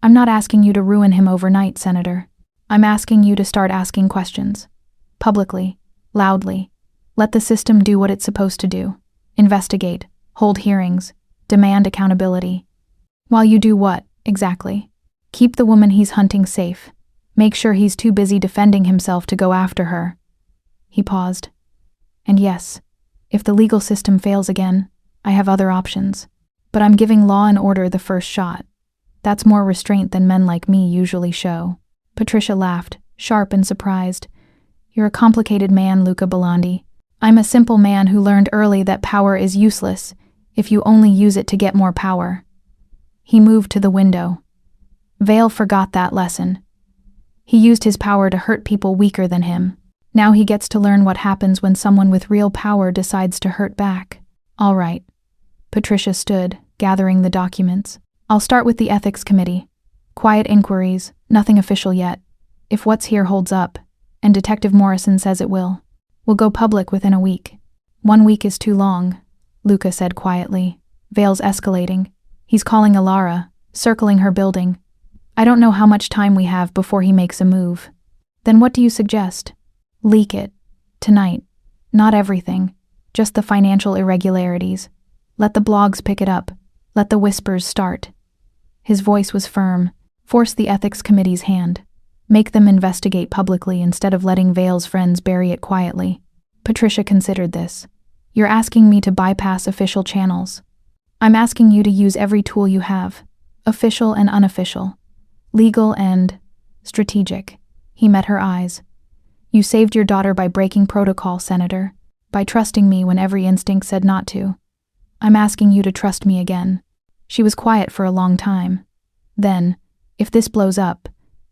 I'm not asking you to ruin him overnight, Senator. I'm asking you to start asking questions. Publicly, loudly. Let the system do what it's supposed to do. Investigate, hold hearings, demand accountability. While you do what, exactly? Keep the woman he's hunting safe. Make sure he's too busy defending himself to go after her. He paused. And yes, if the legal system fails again, I have other options. But I'm giving law and order the first shot. That's more restraint than men like me usually show. Patricia laughed, sharp and surprised. You're a complicated man, Luca Belandi. I'm a simple man who learned early that power is useless if you only use it to get more power. He moved to the window. Vale forgot that lesson. He used his power to hurt people weaker than him. Now he gets to learn what happens when someone with real power decides to hurt back. All right. Patricia stood, gathering the documents. I'll start with the ethics committee. Quiet inquiries, nothing official yet. If what's here holds up, and Detective Morrison says it will, we'll go public within a week. 1 week is too long, Luca said quietly. Vale's escalating. He's calling Alara, circling her building. I don't know how much time we have before he makes a move. Then what do you suggest? Leak it. Tonight. Not everything. Just the financial irregularities. Let the blogs pick it up. Let the whispers start. His voice was firm. Force the ethics committee's hand. Make them investigate publicly instead of letting Vale's friends bury it quietly. Patricia considered this. You're asking me to bypass official channels. I'm asking you to use every tool you have, official and unofficial, legal and strategic. He met her eyes. You saved your daughter by breaking protocol, Senator, by trusting me when every instinct said not to. I'm asking you to trust me again. She was quiet for a long time. Then, if this blows up,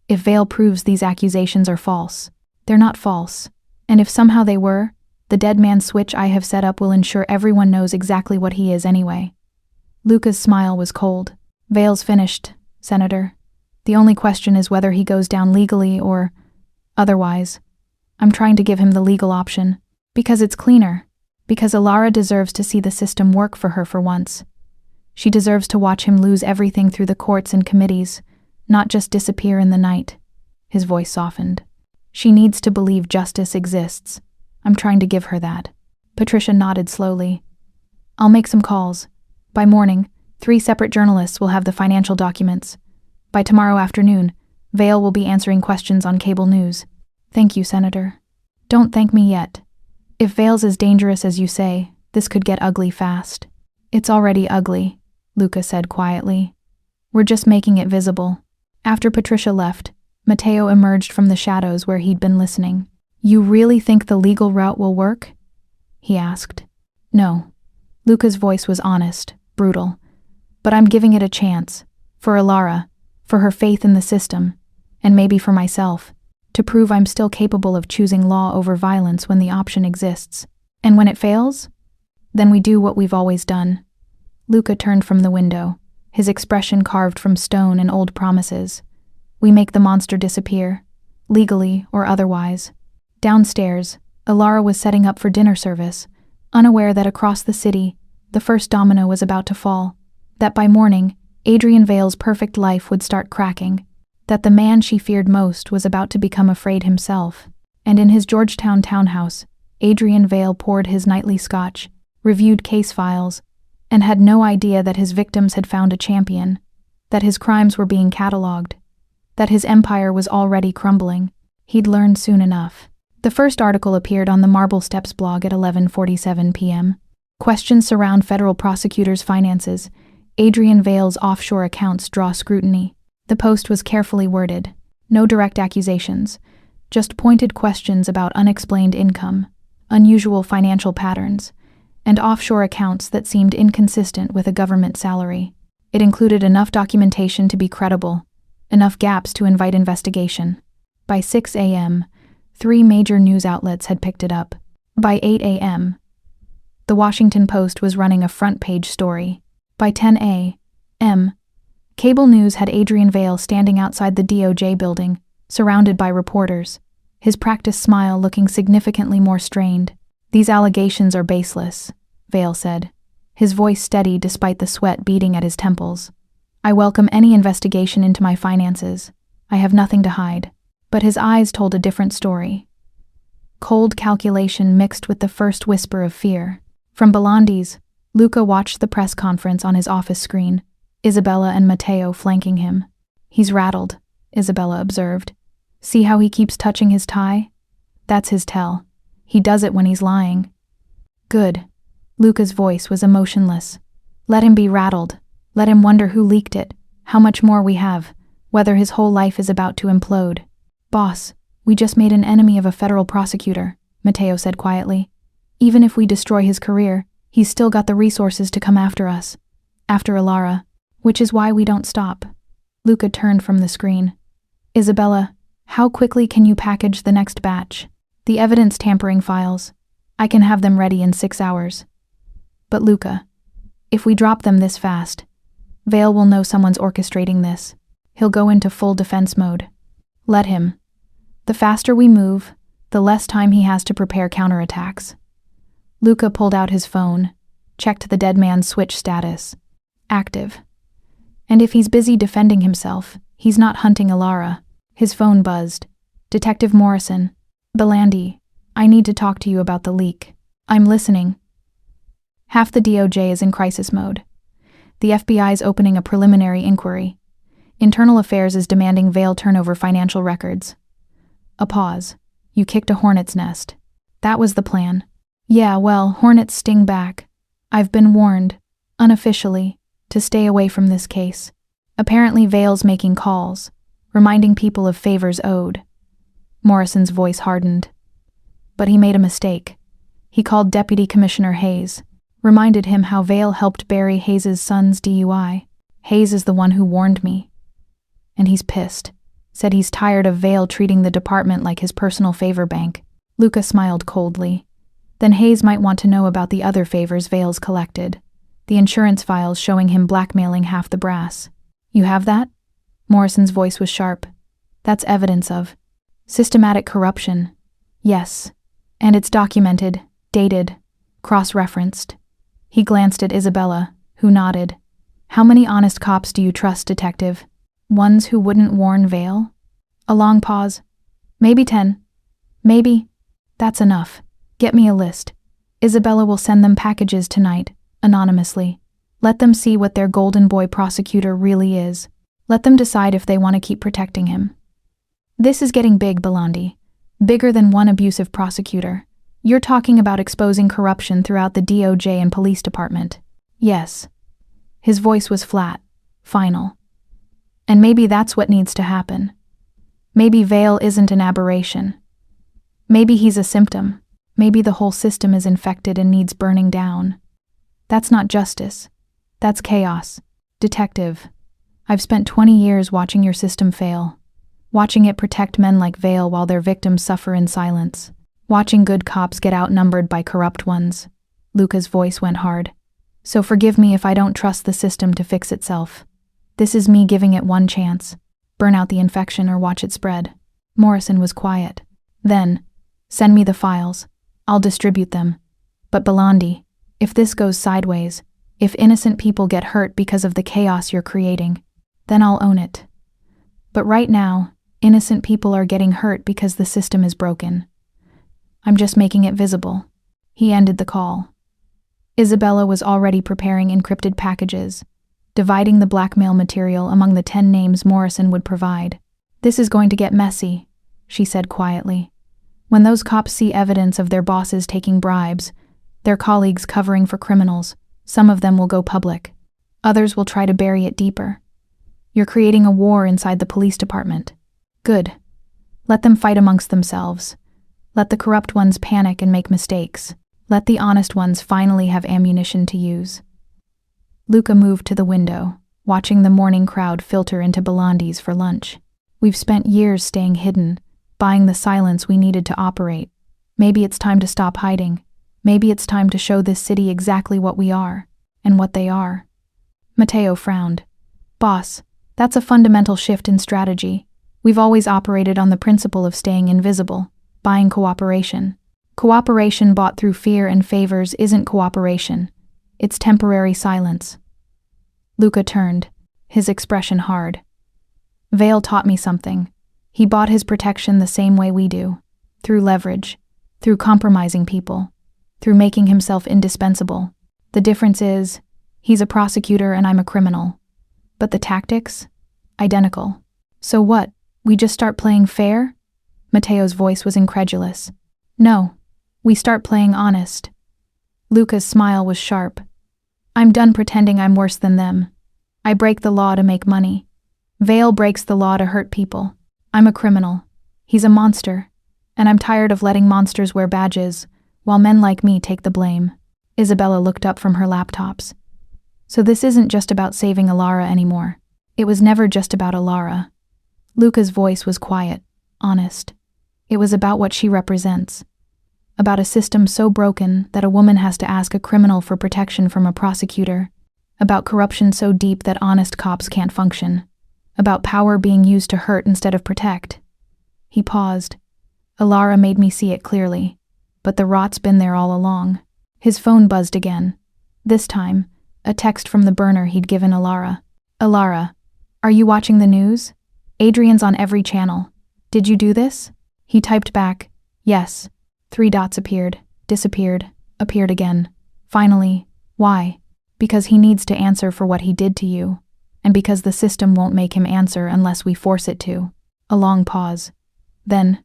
if Vale proves these accusations are false, they're not false. And if somehow they were, the dead man switch I have set up will ensure everyone knows exactly what he is anyway. Luca's smile was cold. Vale's finished, Senator. The only question is whether he goes down legally or otherwise. I'm trying to give him the legal option. Because it's cleaner. Because Alara deserves to see the system work for her for once. She deserves to watch him lose everything through the courts and committees, not just disappear in the night. His voice softened. She needs to believe justice exists. I'm trying to give her that. Patricia nodded slowly. I'll make some calls. By morning, 3 separate journalists will have the financial documents. By tomorrow afternoon, Vale will be answering questions on cable news. Thank you, Senator. Don't thank me yet. If Vale's as dangerous as you say, this could get ugly fast. It's already ugly, Luca said quietly. We're just making it visible. After Patricia left, Matteo emerged from the shadows where he'd been listening. You really think the legal route will work? He asked. No. Luca's voice was honest, brutal. But I'm giving it a chance. For Alara, for her faith in the system, and maybe for myself, to prove I'm still capable of choosing law over violence when the option exists. And when it fails? Then we do what we've always done. Luca turned from the window, his expression carved from stone and old promises. We make the monster disappear, legally or otherwise. Downstairs, Alara was setting up for dinner service, unaware that across the city, the first domino was about to fall, that by morning, Adrian Vale's perfect life would start cracking, that the man she feared most was about to become afraid himself. And in his Georgetown townhouse, Adrian Vale poured his nightly scotch, reviewed case files, and had no idea that his victims had found a champion, that his crimes were being catalogued, that his empire was already crumbling. He'd learn soon enough. The first article appeared on the Marble Steps blog at 11:47 p.m. Questions surround federal prosecutors' finances. Adrian Vale's offshore accounts draw scrutiny. The post was carefully worded. No direct accusations, just pointed questions about unexplained income, unusual financial patterns, and offshore accounts that seemed inconsistent with a government salary. It included enough documentation to be credible, enough gaps to invite investigation. By 6 a.m., 3 major news outlets had picked it up. By 8 a.m., the Washington Post was running a front-page story. By 10 a.m., cable news had Adrian Vale standing outside the DOJ building, surrounded by reporters, his practiced smile looking significantly more strained. These allegations are baseless, Vale said, his voice steady despite the sweat beading at his temples. I welcome any investigation into my finances. I have nothing to hide. But his eyes told a different story. Cold calculation mixed with the first whisper of fear. From Belandi's, Luca watched the press conference on his office screen, Isabella and Matteo flanking him. He's rattled, Isabella observed. See how he keeps touching his tie? That's his tell. He does it when he's lying. Good. Luca's voice was emotionless. Let him be rattled. Let him wonder who leaked it, how much more we have, whether his whole life is about to implode. Boss, we just made an enemy of a federal prosecutor, Matteo said quietly. Even if we destroy his career, he's still got the resources to come after us. After Alara. Which is why we don't stop. Luca turned from the screen. Isabella, how quickly can you package the next batch? The evidence tampering files. I can have them ready in 6 hours. But Luca, if we drop them this fast, Vale will know someone's orchestrating this. He'll go into full defense mode. Let him. The faster we move, the less time he has to prepare counterattacks. Luca pulled out his phone, checked the dead man's switch status. Active. And if he's busy defending himself, he's not hunting Alara. His phone buzzed. Detective Morrison. Belandi, I need to talk to you about the leak. I'm listening. Half the DOJ is in crisis mode. The FBI's opening a preliminary inquiry. Internal Affairs is demanding Vale turn over financial records. A pause. You kicked a hornet's nest. That was the plan. Yeah, well, hornets sting back. I've been warned, unofficially, to stay away from this case. Apparently Vale's making calls, reminding people of favors owed. Morrison's voice hardened. But he made a mistake. He called Deputy Commissioner Hayes, reminded him how Vale helped bury Hayes's son's DUI. Hayes is the one who warned me. And he's pissed. Said he's tired of Vale treating the department like his personal favor bank. Luca smiled coldly. Then Hayes might want to know about the other favors Vale's collected. The insurance files showing him blackmailing half the brass. You have that? Morrison's voice was sharp. That's evidence of systematic corruption. Yes. And it's documented, dated, cross-referenced. He glanced at Isabella, who nodded. How many honest cops do you trust, Detective? Ones who wouldn't warn Vale? A long pause. Maybe 10. Maybe. That's enough. Get me a list. Isabella will send them packages tonight, anonymously. Let them see what their golden boy prosecutor really is. Let them decide if they want to keep protecting him. This is getting big, Belandi. Bigger than one abusive prosecutor. You're talking about exposing corruption throughout the DOJ and police department. Yes. His voice was flat, final. And maybe that's what needs to happen. Maybe Vale isn't an aberration. Maybe he's a symptom. Maybe the whole system is infected and needs burning down. That's not justice. That's chaos. Detective, I've spent 20 years watching your system fail. Watching it protect men like Vale while their victims suffer in silence. Watching good cops get outnumbered by corrupt ones. Luca's voice went hard. So forgive me if I don't trust the system to fix itself. This is me giving it one chance. Burn out the infection or watch it spread. Morrison was quiet. Then, send me the files. I'll distribute them. But Belandi, if this goes sideways, if innocent people get hurt because of the chaos you're creating, then I'll own it. But right now, innocent people are getting hurt because the system is broken. I'm just making it visible. He ended the call. Isabella was already preparing encrypted packages, dividing the blackmail material among the 10 names Morrison would provide. This is going to get messy, she said quietly. When those cops see evidence of their bosses taking bribes, their colleagues covering for criminals, some of them will go public. Others will try to bury it deeper. You're creating a war inside the police department. Good. Let them fight amongst themselves. Let the corrupt ones panic and make mistakes. Let the honest ones finally have ammunition to use. Luca moved to the window, watching the morning crowd filter into Belandi's for lunch. We've spent years staying hidden, buying the silence we needed to operate. Maybe it's time to stop hiding. Maybe it's time to show this city exactly what we are, and what they are. Matteo frowned. Boss, that's a fundamental shift in strategy. We've always operated on the principle of staying invisible, buying cooperation. Cooperation bought through fear and favors isn't cooperation. It's temporary silence. Luca turned, his expression hard. Vale taught me something. He bought his protection the same way we do, through leverage, through compromising people, through making himself indispensable. The difference is, he's a prosecutor and I'm a criminal. But the tactics? Identical. So what, we just start playing fair? Matteo's voice was incredulous. No, we start playing honest. Luca's smile was sharp. I'm done pretending I'm worse than them. I break the law to make money. Vale breaks the law to hurt people. I'm a criminal. He's a monster. And I'm tired of letting monsters wear badges, while men like me take the blame. Isabella looked up from her laptops. So this isn't just about saving Alara anymore. It was never just about Alara. Luca's voice was quiet, honest. It was about what she represents. About a system so broken that a woman has to ask a criminal for protection from a prosecutor. About corruption so deep that honest cops can't function. About power being used to hurt instead of protect. He paused. Alara made me see it clearly, but the rot's been there all along. His phone buzzed again. This time, a text from the burner he'd given Alara. Alara, are you watching the news? Adrian's on every channel. Did you do this? He typed back, yes. 3 dots appeared, disappeared, appeared again. Finally, why? Because he needs to answer for what he did to you, and because the system won't make him answer unless we force it to. A long pause. Then,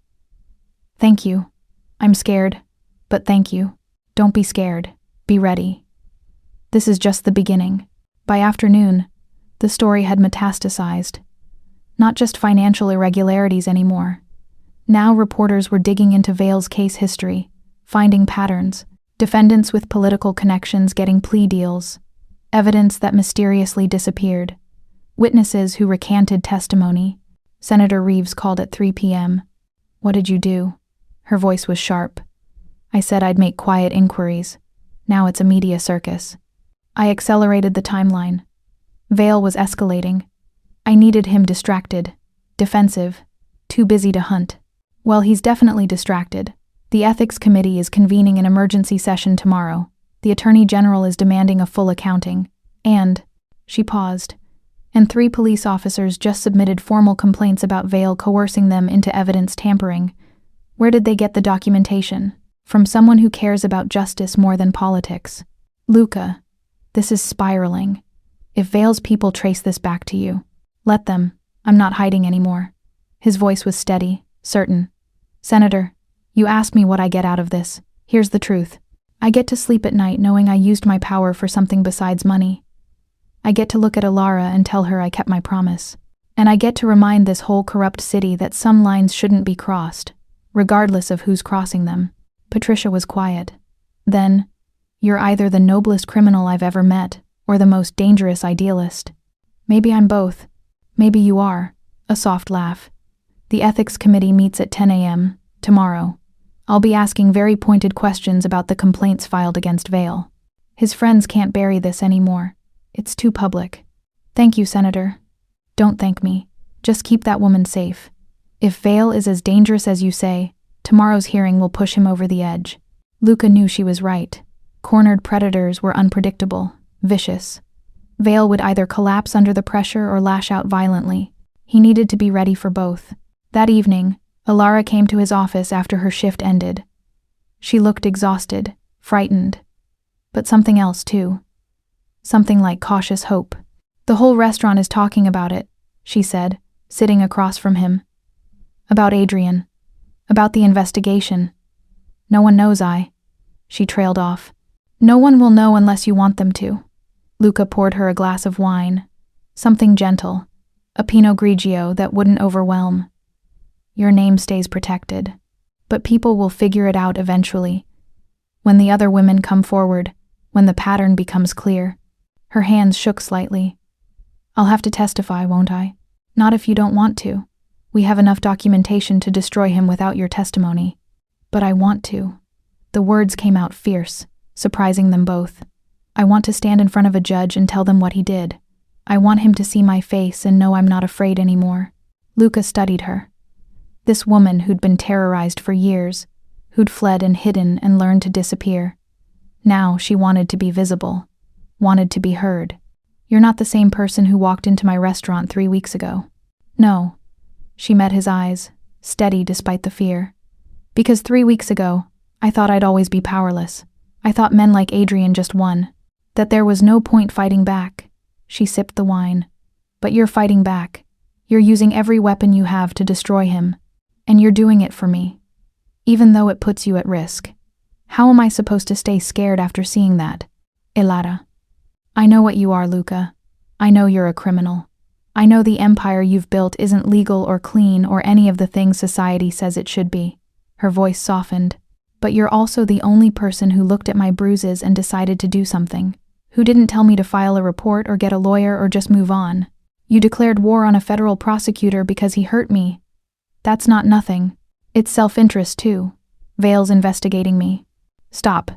thank you. I'm scared, but thank you. Don't be scared. Be ready. This is just the beginning. By afternoon, the story had metastasized. Not just financial irregularities anymore. Now reporters were digging into Vale's case history, finding patterns, defendants with political connections getting plea deals, evidence that mysteriously disappeared, witnesses who recanted testimony. Senator Reeves called at 3 p.m. What did you do? Her voice was sharp. I said I'd make quiet inquiries. Now it's a media circus. I accelerated the timeline. Vale was escalating. I needed him distracted, defensive, too busy to hunt. Well, he's definitely distracted. The Ethics Committee is convening an emergency session tomorrow. The Attorney General is demanding a full accounting. And, she paused, and 3 police officers just submitted formal complaints about Vale coercing them into evidence tampering. Where did they get the documentation? From someone who cares about justice more than politics. Luca, this is spiraling. If Vale's people trace this back to you, let them. I'm not hiding anymore. His voice was steady, certain. Senator, you asked me what I get out of this. Here's the truth. I get to sleep at night knowing I used my power for something besides money. I get to look at Alara and tell her I kept my promise. And I get to remind this whole corrupt city that some lines shouldn't be crossed, regardless of who's crossing them. Patricia was quiet. Then, you're either the noblest criminal I've ever met, or the most dangerous idealist. Maybe I'm both. Maybe you are. A soft laugh. The Ethics Committee meets at 10 a.m. tomorrow. I'll be asking very pointed questions about the complaints filed against Vale. His friends can't bury this anymore. It's too public. Thank you, Senator. Don't thank me. Just keep that woman safe. If Vale is as dangerous as you say, tomorrow's hearing will push him over the edge. Luca knew she was right. Cornered predators were unpredictable, vicious. Vale would either collapse under the pressure or lash out violently. He needed to be ready for both. That evening, Alara came to his office after her shift ended. She looked exhausted, frightened. But something else, too. Something like cautious hope. The whole restaurant is talking about it, she said, sitting across from him. About Adrian. About the investigation. No one knows she trailed off. No one will know unless you want them to. Luca poured her a glass of wine. Something gentle. A Pinot Grigio that wouldn't overwhelm. Your name stays protected. But people will figure it out eventually. When the other women come forward, when the pattern becomes clear. Her hands shook slightly. I'll have to testify, won't I? Not if you don't want to. We have enough documentation to destroy him without your testimony. But I want to. The words came out fierce, surprising them both. I want to stand in front of a judge and tell them what he did. I want him to see my face and know I'm not afraid anymore. Luca studied her. This woman who'd been terrorized for years, who'd fled and hidden and learned to disappear. Now she wanted to be visible, wanted to be heard. You're not the same person who walked into my restaurant 3 weeks ago. No. She met his eyes, steady despite the fear. Because 3 weeks ago, I thought I'd always be powerless. I thought men like Adrian just won. That there was no point fighting back. She sipped the wine. But you're fighting back. You're using every weapon you have to destroy him. And you're doing it for me. Even though it puts you at risk. How am I supposed to stay scared after seeing that? Elara. I know what you are, Luca. I know you're a criminal. I know the empire you've built isn't legal or clean or any of the things society says it should be. Her voice softened. But you're also the only person who looked at my bruises and decided to do something. Who didn't tell me to file a report or get a lawyer or just move on. You declared war on a federal prosecutor because he hurt me. That's not nothing. It's self-interest, too. Vale's investigating me. Stop.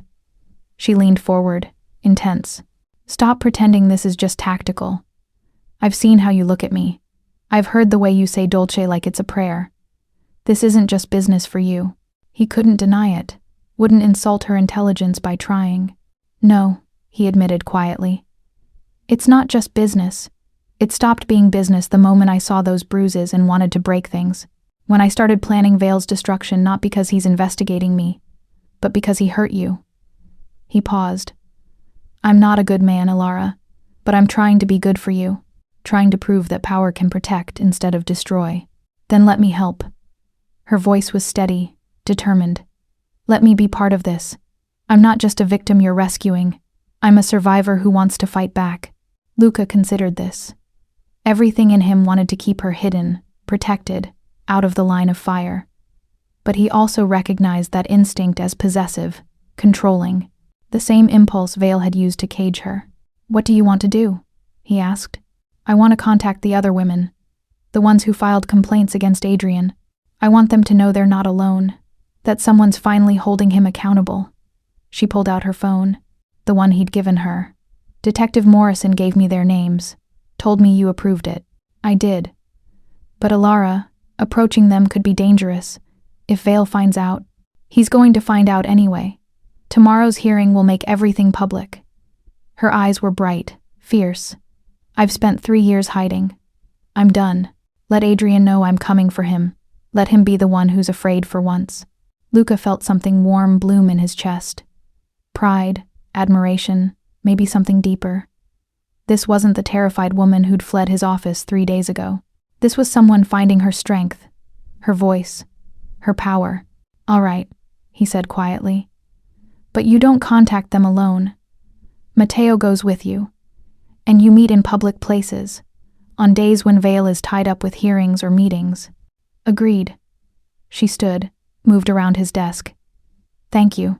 She leaned forward, intense. Stop pretending this is just tactical. I've seen how you look at me. I've heard the way you say dolce like it's a prayer. This isn't just business for you. He couldn't deny it. Wouldn't insult her intelligence by trying. No, he admitted quietly. It's not just business. It stopped being business the moment I saw those bruises and wanted to break things. When I started planning Vale's destruction not because he's investigating me, but because he hurt you. He paused. I'm not a good man, Alara, but I'm trying to be good for you, trying to prove that power can protect instead of destroy. Then let me help. Her voice was steady, determined. Let me be part of this. I'm not just a victim you're rescuing. I'm a survivor who wants to fight back. Luca considered this. Everything in him wanted to keep her hidden, protected, out of the line of fire. But he also recognized that instinct as possessive, controlling, the same impulse Vale had used to cage her. What do you want to do? He asked. I want to contact the other women, the ones who filed complaints against Adrian. I want them to know they're not alone, that someone's finally holding him accountable. She pulled out her phone, the one he'd given her. Detective Morrison gave me their names, told me you approved it. I did. But Alara, approaching them could be dangerous. If Vale finds out, he's going to find out anyway. Tomorrow's hearing will make everything public. Her eyes were bright, fierce. I've spent 3 years hiding. I'm done. Let Adrian know I'm coming for him. Let him be the one who's afraid for once. Luca felt something warm bloom in his chest. Pride, admiration, maybe something deeper. This wasn't the terrified woman who'd fled his office 3 days ago. This was someone finding her strength, her voice, her power. All right, he said quietly. But you don't contact them alone. Matteo goes with you. And you meet in public places, on days when Vale is tied up with hearings or meetings. Agreed. She stood, moved around his desk. Thank you.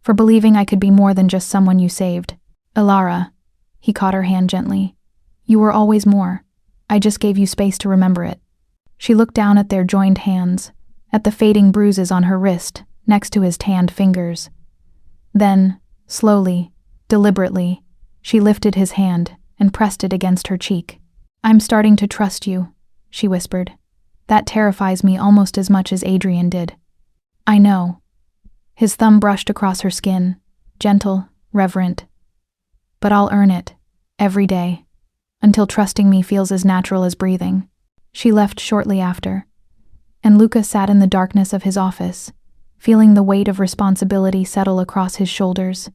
For believing I could be more than just someone you saved. Alara, he caught her hand gently. You were always more. I just gave you space to remember it. She looked down at their joined hands, at the fading bruises on her wrist, next to his tanned fingers. Then, slowly, deliberately, she lifted his hand and pressed it against her cheek. I'm starting to trust you, she whispered. That terrifies me almost as much as Adrian did. I know. His thumb brushed across her skin, gentle, reverent. But I'll earn it, every day, until trusting me feels as natural as breathing. She left shortly after, and Luca sat in the darkness of his office, feeling the weight of responsibility settle across his shoulders.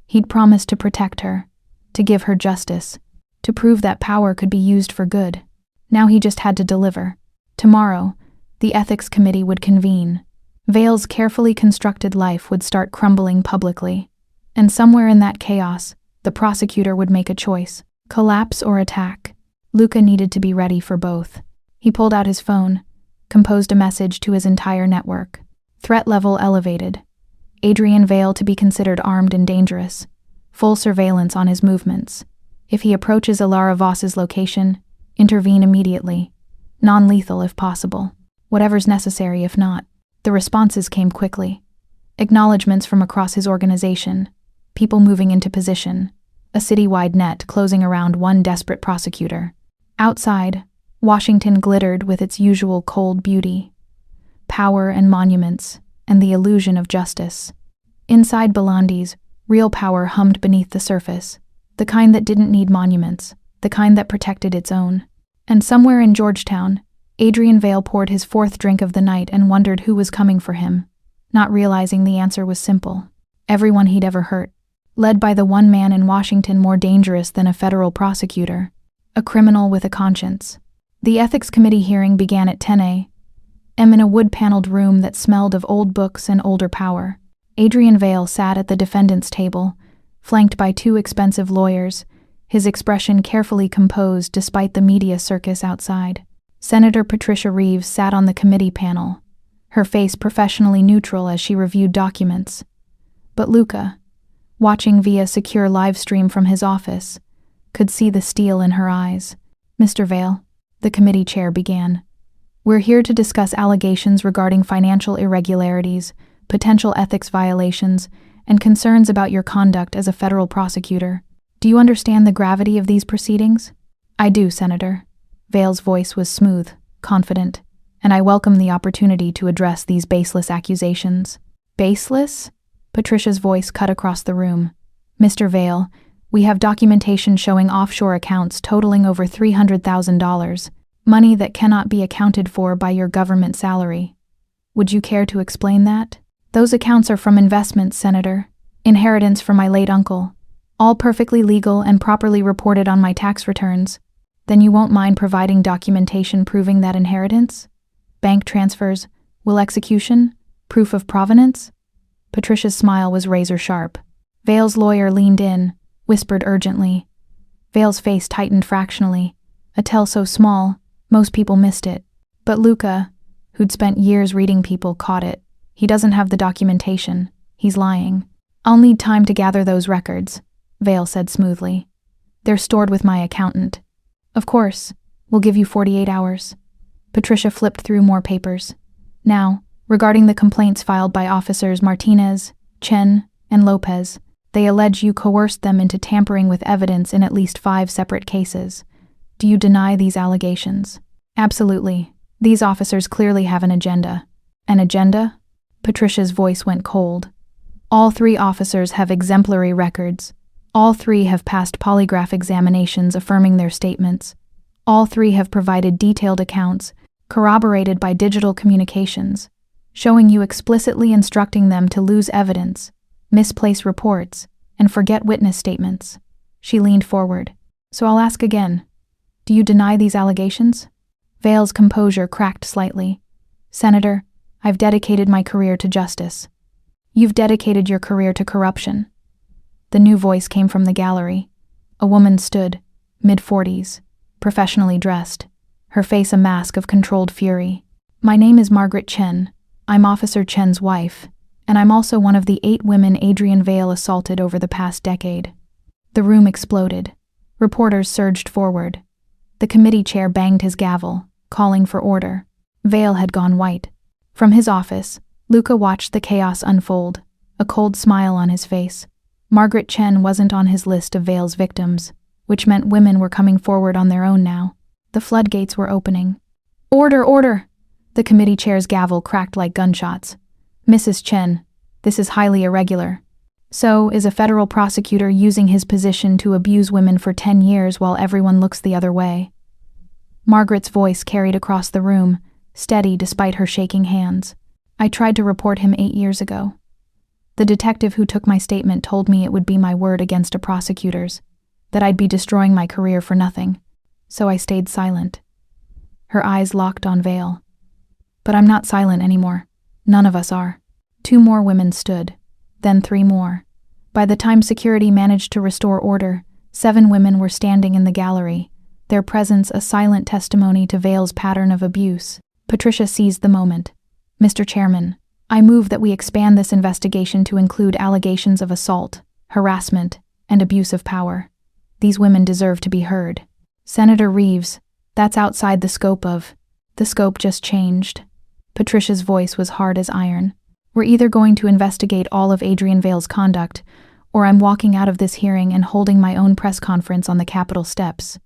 He'd promised to protect her, to give her justice, to prove that power could be used for good. Now he just had to deliver. Tomorrow, the ethics committee would convene. Vale's carefully constructed life would start crumbling publicly, and somewhere in that chaos, the prosecutor would make a choice: collapse or attack. Luca needed to be ready for both. He pulled out his phone, composed a message to his entire network. Threat level elevated. Adrian Vale to be considered armed and dangerous. Full surveillance on his movements. If he approaches Alara Voss's location, intervene immediately. Non-lethal if possible. Whatever's necessary if not. The responses came quickly. Acknowledgements from across his organization. People moving into position. A citywide net closing around one desperate prosecutor. Outside, Washington glittered with its usual cold beauty. Power and monuments, and the illusion of justice. Inside Belandi's, real power hummed beneath the surface. The kind that didn't need monuments. The kind that protected its own. And somewhere in Georgetown, Adrian Vale poured his 4th drink of the night and wondered who was coming for him, not realizing the answer was simple. Everyone he'd ever hurt. Led by the one man in Washington more dangerous than a federal prosecutor. A criminal with a conscience. The ethics committee hearing began at 10 a.m. in a wood-paneled room that smelled of old books and older power. Adrian Vale sat at the defendant's table, flanked by 2 expensive lawyers, his expression carefully composed despite the media circus outside. Senator Patricia Reeves sat on the committee panel, her face professionally neutral as she reviewed documents. But Luca, watching via secure live stream from his office, could see the steel in her eyes. Mr. Vale, the committee chair began. We're here to discuss allegations regarding financial irregularities, potential ethics violations, and concerns about your conduct as a federal prosecutor. Do you understand the gravity of these proceedings? I do, Senator. Vale's voice was smooth, confident, and I welcome the opportunity to address these baseless accusations. Baseless? Patricia's voice cut across the room. Mr. Vale, we have documentation showing offshore accounts totaling over $300,000, money that cannot be accounted for by your government salary. Would you care to explain that? Those accounts are from investments, Senator. Inheritance from my late uncle. All perfectly legal and properly reported on my tax returns. Then you won't mind providing documentation proving that inheritance? Bank transfers, will execution, proof of provenance? Patricia's smile was razor sharp. Vale's lawyer leaned in, whispered urgently. Vale's face tightened fractionally. A tell so small, most people missed it. But Luca, who'd spent years reading people, caught it. He doesn't have the documentation. He's lying. I'll need time to gather those records, Vale said smoothly. They're stored with my accountant. Of course, we'll give you 48 hours. Patricia flipped through more papers. Now, regarding the complaints filed by officers Martinez, Chen, and Lopez, they allege you coerced them into tampering with evidence in at least 5 separate cases. Do you deny these allegations? Absolutely. These officers clearly have an agenda. An agenda? Patricia's voice went cold. All 3 officers have exemplary records. All 3 have passed polygraph examinations affirming their statements. All 3 have provided detailed accounts, corroborated by digital communications, showing you explicitly instructing them to lose evidence, misplace reports, and forget witness statements. She leaned forward. So I'll ask again. Do you deny these allegations? Vale's composure cracked slightly. Senator, I've dedicated my career to justice. You've dedicated your career to corruption. The new voice came from the gallery. A woman stood, mid-40s, professionally dressed, her face a mask of controlled fury. My name is Margaret Chen. I'm Officer Chen's wife, and I'm also one of the 8 women Adrian Vale assaulted over the past decade. The room exploded. Reporters surged forward. The committee chair banged his gavel, calling for order. Vale had gone white. From his office, Luca watched the chaos unfold, a cold smile on his face. Margaret Chen wasn't on his list of Vale's victims, which meant women were coming forward on their own now. The floodgates were opening. Order, order! The committee chair's gavel cracked like gunshots. Mrs. Chen, this is highly irregular. So, is a federal prosecutor using his position to abuse women for 10 years while everyone looks the other way? Margaret's voice carried across the room, steady despite her shaking hands. I tried to report him 8 years ago. The detective who took my statement told me it would be my word against a prosecutor's, that I'd be destroying my career for nothing. So I stayed silent. Her eyes locked on Vale. But I'm not silent anymore. None of us are. 2 more women stood, then 3 more. By the time security managed to restore order, 7 women were standing in the gallery, their presence a silent testimony to Vale's pattern of abuse. Patricia seized the moment. Mr. Chairman, I move that we expand this investigation to include allegations of assault, harassment, and abuse of power. These women deserve to be heard. Senator Reeves, that's outside the scope of... The scope just changed. Patricia's voice was hard as iron. We're either going to investigate all of Adrian Vale's conduct, or I'm walking out of this hearing and holding my own press conference on the Capitol steps.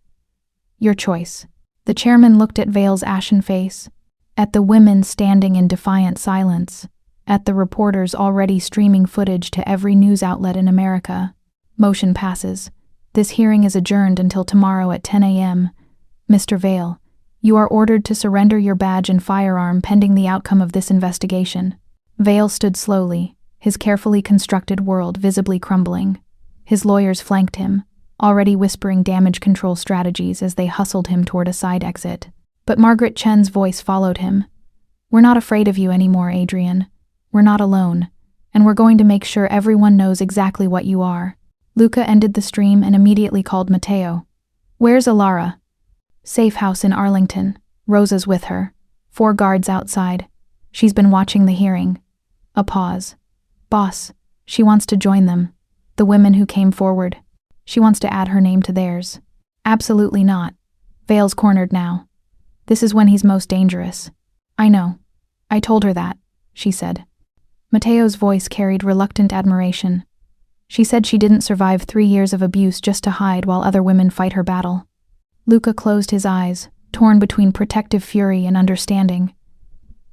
Your choice. The chairman looked at Vale's ashen face, at the women standing in defiant silence, at the reporters already streaming footage to every news outlet in America. Motion passes. This hearing is adjourned until tomorrow at 10 a.m. Mr. Vale, you are ordered to surrender your badge and firearm pending the outcome of this investigation. Vale stood slowly, his carefully constructed world visibly crumbling. His lawyers flanked him, already whispering damage control strategies as they hustled him toward a side exit. But Margaret Chen's voice followed him. We're not afraid of you anymore, Adrian. We're not alone, and we're going to make sure everyone knows exactly what you are. Luca ended the stream and immediately called Mateo. Where's Alara? Safe house in Arlington. Rosa's with her. 4 guards outside. She's been watching the hearing. A pause. Boss, she wants to join them. The women who came forward. She wants to add her name to theirs. Absolutely not. Vale's cornered now. This is when he's most dangerous. I know. I told her that, she said. Mateo's voice carried reluctant admiration. She said she didn't survive 3 years of abuse just to hide while other women fight her battle. Luca closed his eyes, torn between protective fury and understanding.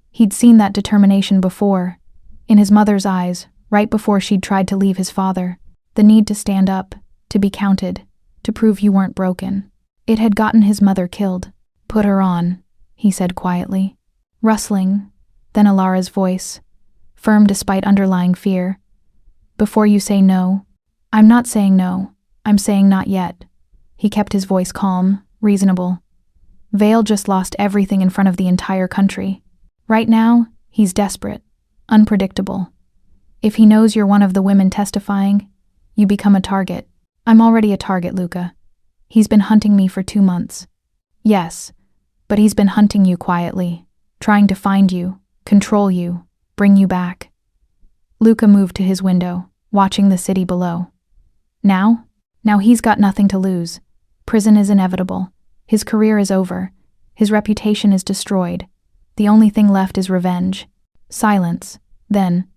He'd seen that determination before, in his mother's eyes, right before she'd tried to leave his father. The need to stand up, to be counted, to prove you weren't broken. It had gotten his mother killed. Put her on, he said quietly. Rustling, then Alara's voice, firm despite underlying fear. Before you say no, I'm not saying no. I'm saying not yet. He kept his voice calm, reasonable. Vale just lost everything in front of the entire country. Right now, he's desperate, unpredictable. If he knows you're one of the women testifying, you become a target. I'm already a target, Luca. He's been hunting me for 2 months. Yes, but he's been hunting you quietly, trying to find you, control you, bring you back. Luca moved to his window, watching the city below. Now he's got nothing to lose. Prison is inevitable. His career is over. His reputation is destroyed. The only thing left is revenge. Silence. Then,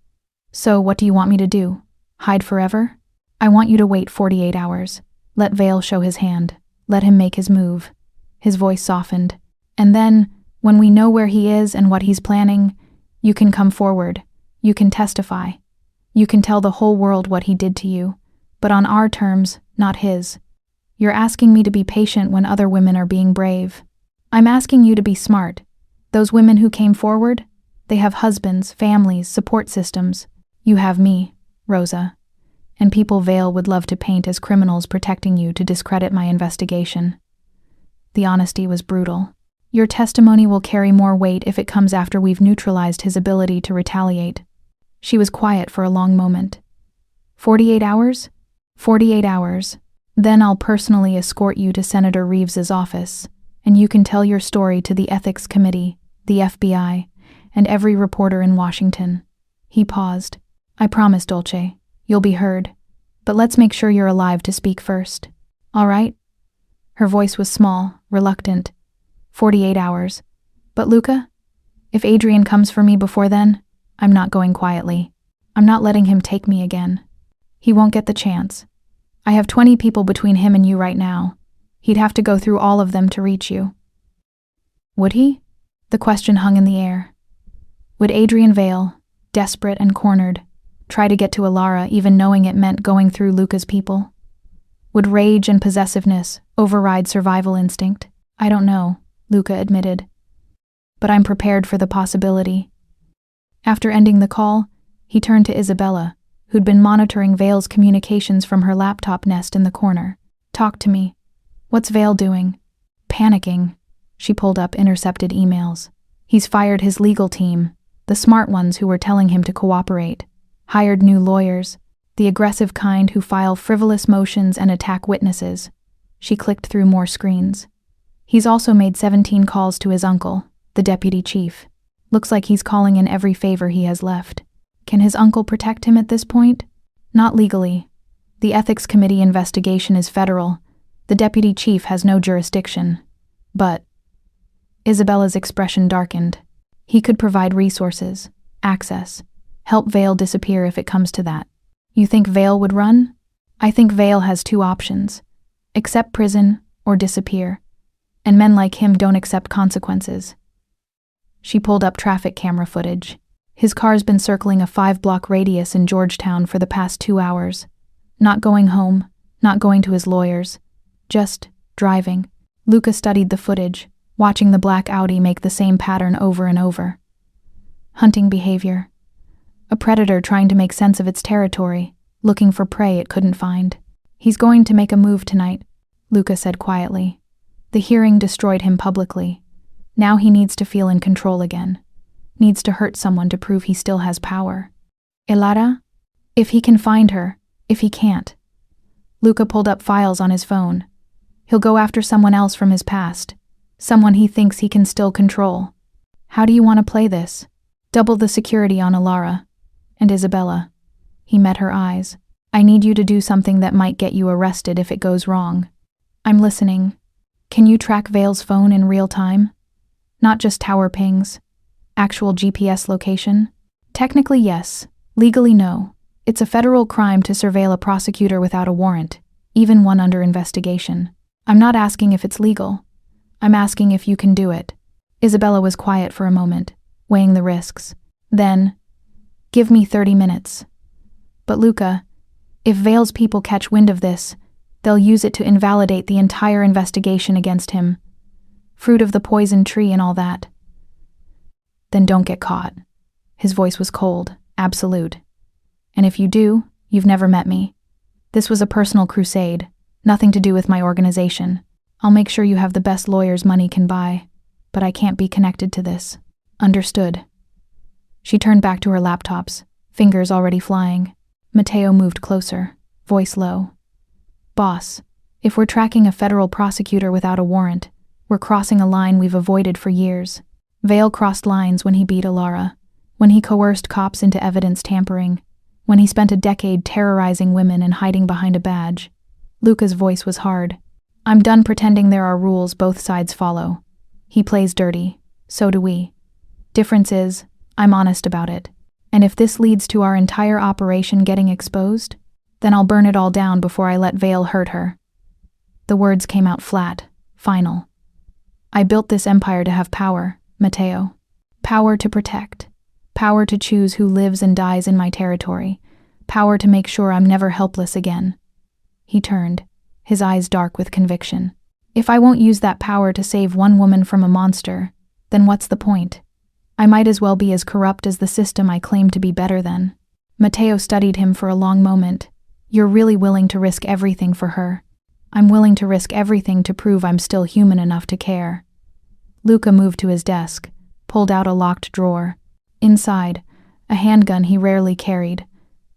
so what do you want me to do? Hide forever? I want you to wait 48 hours. Let Vale show his hand. Let him make his move. His voice softened. And then, when we know where he is and what he's planning, you can come forward. You can testify. You can tell the whole world what he did to you, but on our terms, not his. You're asking me to be patient when other women are being brave. I'm asking you to be smart. Those women who came forward, they have husbands, families, support systems. You have me, Rosa. And people Vale would love to paint as criminals protecting you to discredit my investigation. The honesty was brutal. Your testimony will carry more weight if it comes after we've neutralized his ability to retaliate. She was quiet for a long moment. 48 hours? 48 hours. Then I'll personally escort you to Senator Reeves's office, and you can tell your story to the Ethics Committee, the FBI, and every reporter in Washington. He paused. I promise, Dolce. You'll be heard. But let's make sure you're alive to speak first. All right? Her voice was small, reluctant. 48 hours. But Luca? If Adrian comes for me before then, I'm not going quietly. I'm not letting him take me again. He won't get the chance. I have 20 people between him and you right now. He'd have to go through all of them to reach you. Would he? The question hung in the air. Would Adrian Vale, desperate and cornered, try to get to Alara even knowing it meant going through Luca's people? Would rage and possessiveness override survival instinct? I don't know, Luca admitted. But I'm prepared for the possibility. After ending the call, he turned to Isabella, who'd been monitoring Vale's communications from her laptop nest in the corner. Talk to me. What's Vale doing? Panicking. She pulled up intercepted emails. He's fired his legal team, the smart ones who were telling him to cooperate. Hired new lawyers, the aggressive kind who file frivolous motions and attack witnesses. She clicked through more screens. He's also made 17 calls to his uncle, the deputy chief. Looks like he's calling in every favor he has left. Can his uncle protect him at this point? Not legally. The Ethics Committee investigation is federal. The deputy chief has no jurisdiction. But Isabella's expression darkened. He could provide resources, access, help Vale disappear if it comes to that. You think Vale would run? I think Vale has 2 options. Accept prison or disappear. And men like him don't accept consequences. She pulled up traffic camera footage. His car's been circling a 5-block radius in Georgetown for the past 2 hours. Not going home, not going to his lawyers. Just driving. Luca studied the footage, watching the black Audi make the same pattern over and over. Hunting behavior. A predator trying to make sense of its territory, looking for prey it couldn't find. He's going to make a move tonight, Luca said quietly. The hearing destroyed him publicly. Now he needs to feel in control again. Needs to hurt someone to prove he still has power. Elara? If he can find her, if he can't. Luca pulled up files on his phone. He'll go after someone else from his past. Someone he thinks he can still control. How do you want to play this? Double the security on Alara. And Isabella. He met her eyes. I need you to do something that might get you arrested if it goes wrong. I'm listening. Can you track Vale's phone in real time? Not just tower pings. Actual GPS location? Technically, yes. Legally, no. It's a federal crime to surveil a prosecutor without a warrant, even one under investigation. I'm not asking if it's legal. I'm asking if you can do it. Isabella was quiet for a moment, weighing the risks. Then, give me 30 minutes. But Luca, if Vale's people catch wind of this, they'll use it to invalidate the entire investigation against him. Fruit of the poison tree and all that. Then don't get caught. His voice was cold, absolute. And if you do, you've never met me. This was a personal crusade, Nothing to do with my organization. I'll make sure you have the best lawyers money can buy, but I can't be connected to this. Understood. She turned back to her laptops, fingers already flying. Mateo moved closer, voice low. Boss, if we're tracking a federal prosecutor without a warrant, we're crossing a line we've avoided for years. Vale crossed lines when he beat Alara, when he coerced cops into evidence tampering, when he spent a decade terrorizing women and hiding behind a badge. Luca's voice was hard. I'm done pretending there are rules both sides follow. He plays dirty. So do we. Difference is, I'm honest about it. And if this leads to our entire operation getting exposed, then I'll burn it all down before I let Vale hurt her. The words came out flat, final. I built this empire to have power, Mateo. Power to protect. Power to choose who lives and dies in my territory. Power to make sure I'm never helpless again. He turned, his eyes dark with conviction. If I won't use that power to save one woman from a monster, then what's the point? I might as well be as corrupt as the system I claim to be better than. Mateo studied him for a long moment. You're really willing to risk everything for her. I'm willing to risk everything to prove I'm still human enough to care. Luca moved to his desk, pulled out a locked drawer. Inside, a handgun he rarely carried.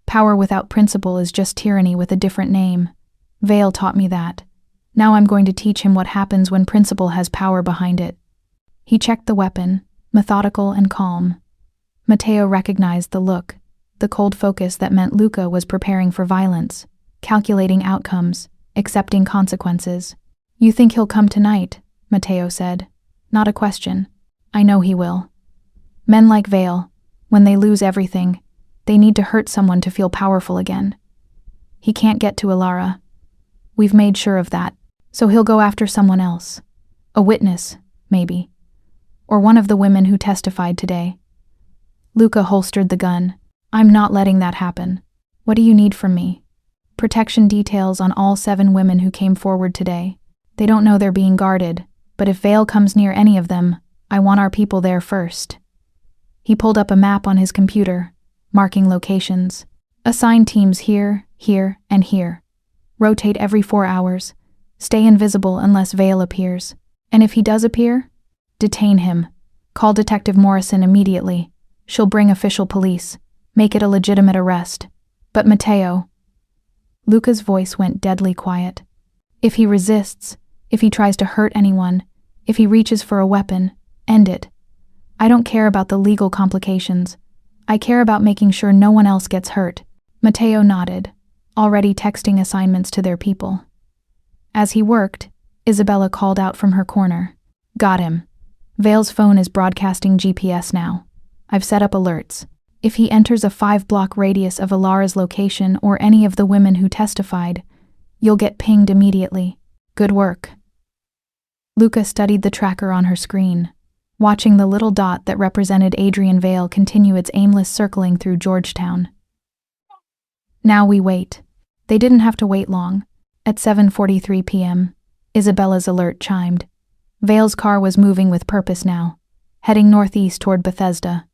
Power without principle is just tyranny with a different name. Vale taught me that. Now I'm going to teach him what happens when principle has power behind it. He checked the weapon, methodical and calm. Mateo recognized the look, the cold focus that meant Luca was preparing for violence, calculating outcomes, accepting consequences. You think he'll come tonight? Mateo said. Not a question. I know he will. Men like Vale, when they lose everything, they need to hurt someone to feel powerful again. He can't get to Alara. We've made sure of that, so he'll go after someone else. A witness, maybe. Or one of the women who testified today. Luca holstered the gun. I'm not letting that happen. What do you need from me? Protection details on all 7 women who came forward today. They don't know they're being guarded, but if Vale comes near any of them, I want our people there first. He pulled up a map on his computer, marking locations. Assign teams here, here, and here. Rotate every 4 hours. Stay invisible unless Vale appears. And if he does appear, detain him. Call Detective Morrison immediately. She'll bring official police. Make it a legitimate arrest. But Mateo... Luca's voice went deadly quiet. If he resists, if he tries to hurt anyone, if he reaches for a weapon, end it. I don't care about the legal complications. I care about making sure no one else gets hurt. Mateo nodded, already texting assignments to their people. As he worked, Isabella called out from her corner. Got him. Vale's phone is broadcasting GPS now. I've set up alerts. If he enters a 5-block radius of Alara's location or any of the women who testified, you'll get pinged immediately. Good work. Luca studied the tracker on her screen, watching the little dot that represented Adrian Vale continue its aimless circling through Georgetown. Now we wait. They didn't have to wait long. At 7:43 p.m., Isabella's alert chimed. Vale's car was moving with purpose now, heading northeast toward Bethesda,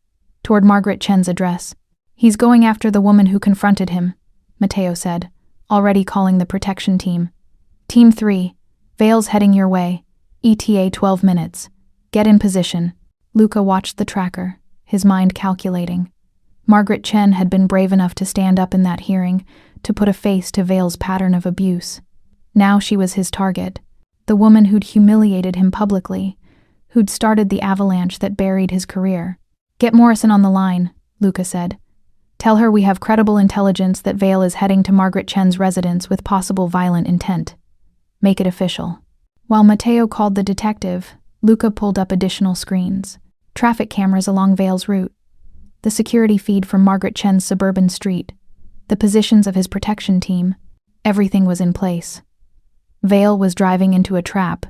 toward Margaret Chen's address. He's going after the woman who confronted him, Mateo said, already calling the protection team. Team 3, Vale's heading your way. ETA 12 minutes. Get in position. Luca watched the tracker, his mind calculating. Margaret Chen had been brave enough to stand up in that hearing, to put a face to Vale's pattern of abuse. Now she was his target, the woman who'd humiliated him publicly, who'd started the avalanche that buried his career. Get Morrison on the line, Luca said. Tell her we have credible intelligence that Vale is heading to Margaret Chen's residence with possible violent intent. Make it official. While Mateo called the detective, Luca pulled up additional screens, traffic cameras along Vale's route, the security feed from Margaret Chen's suburban street, the positions of his protection team. Everything was in place. Vale was driving into a trap,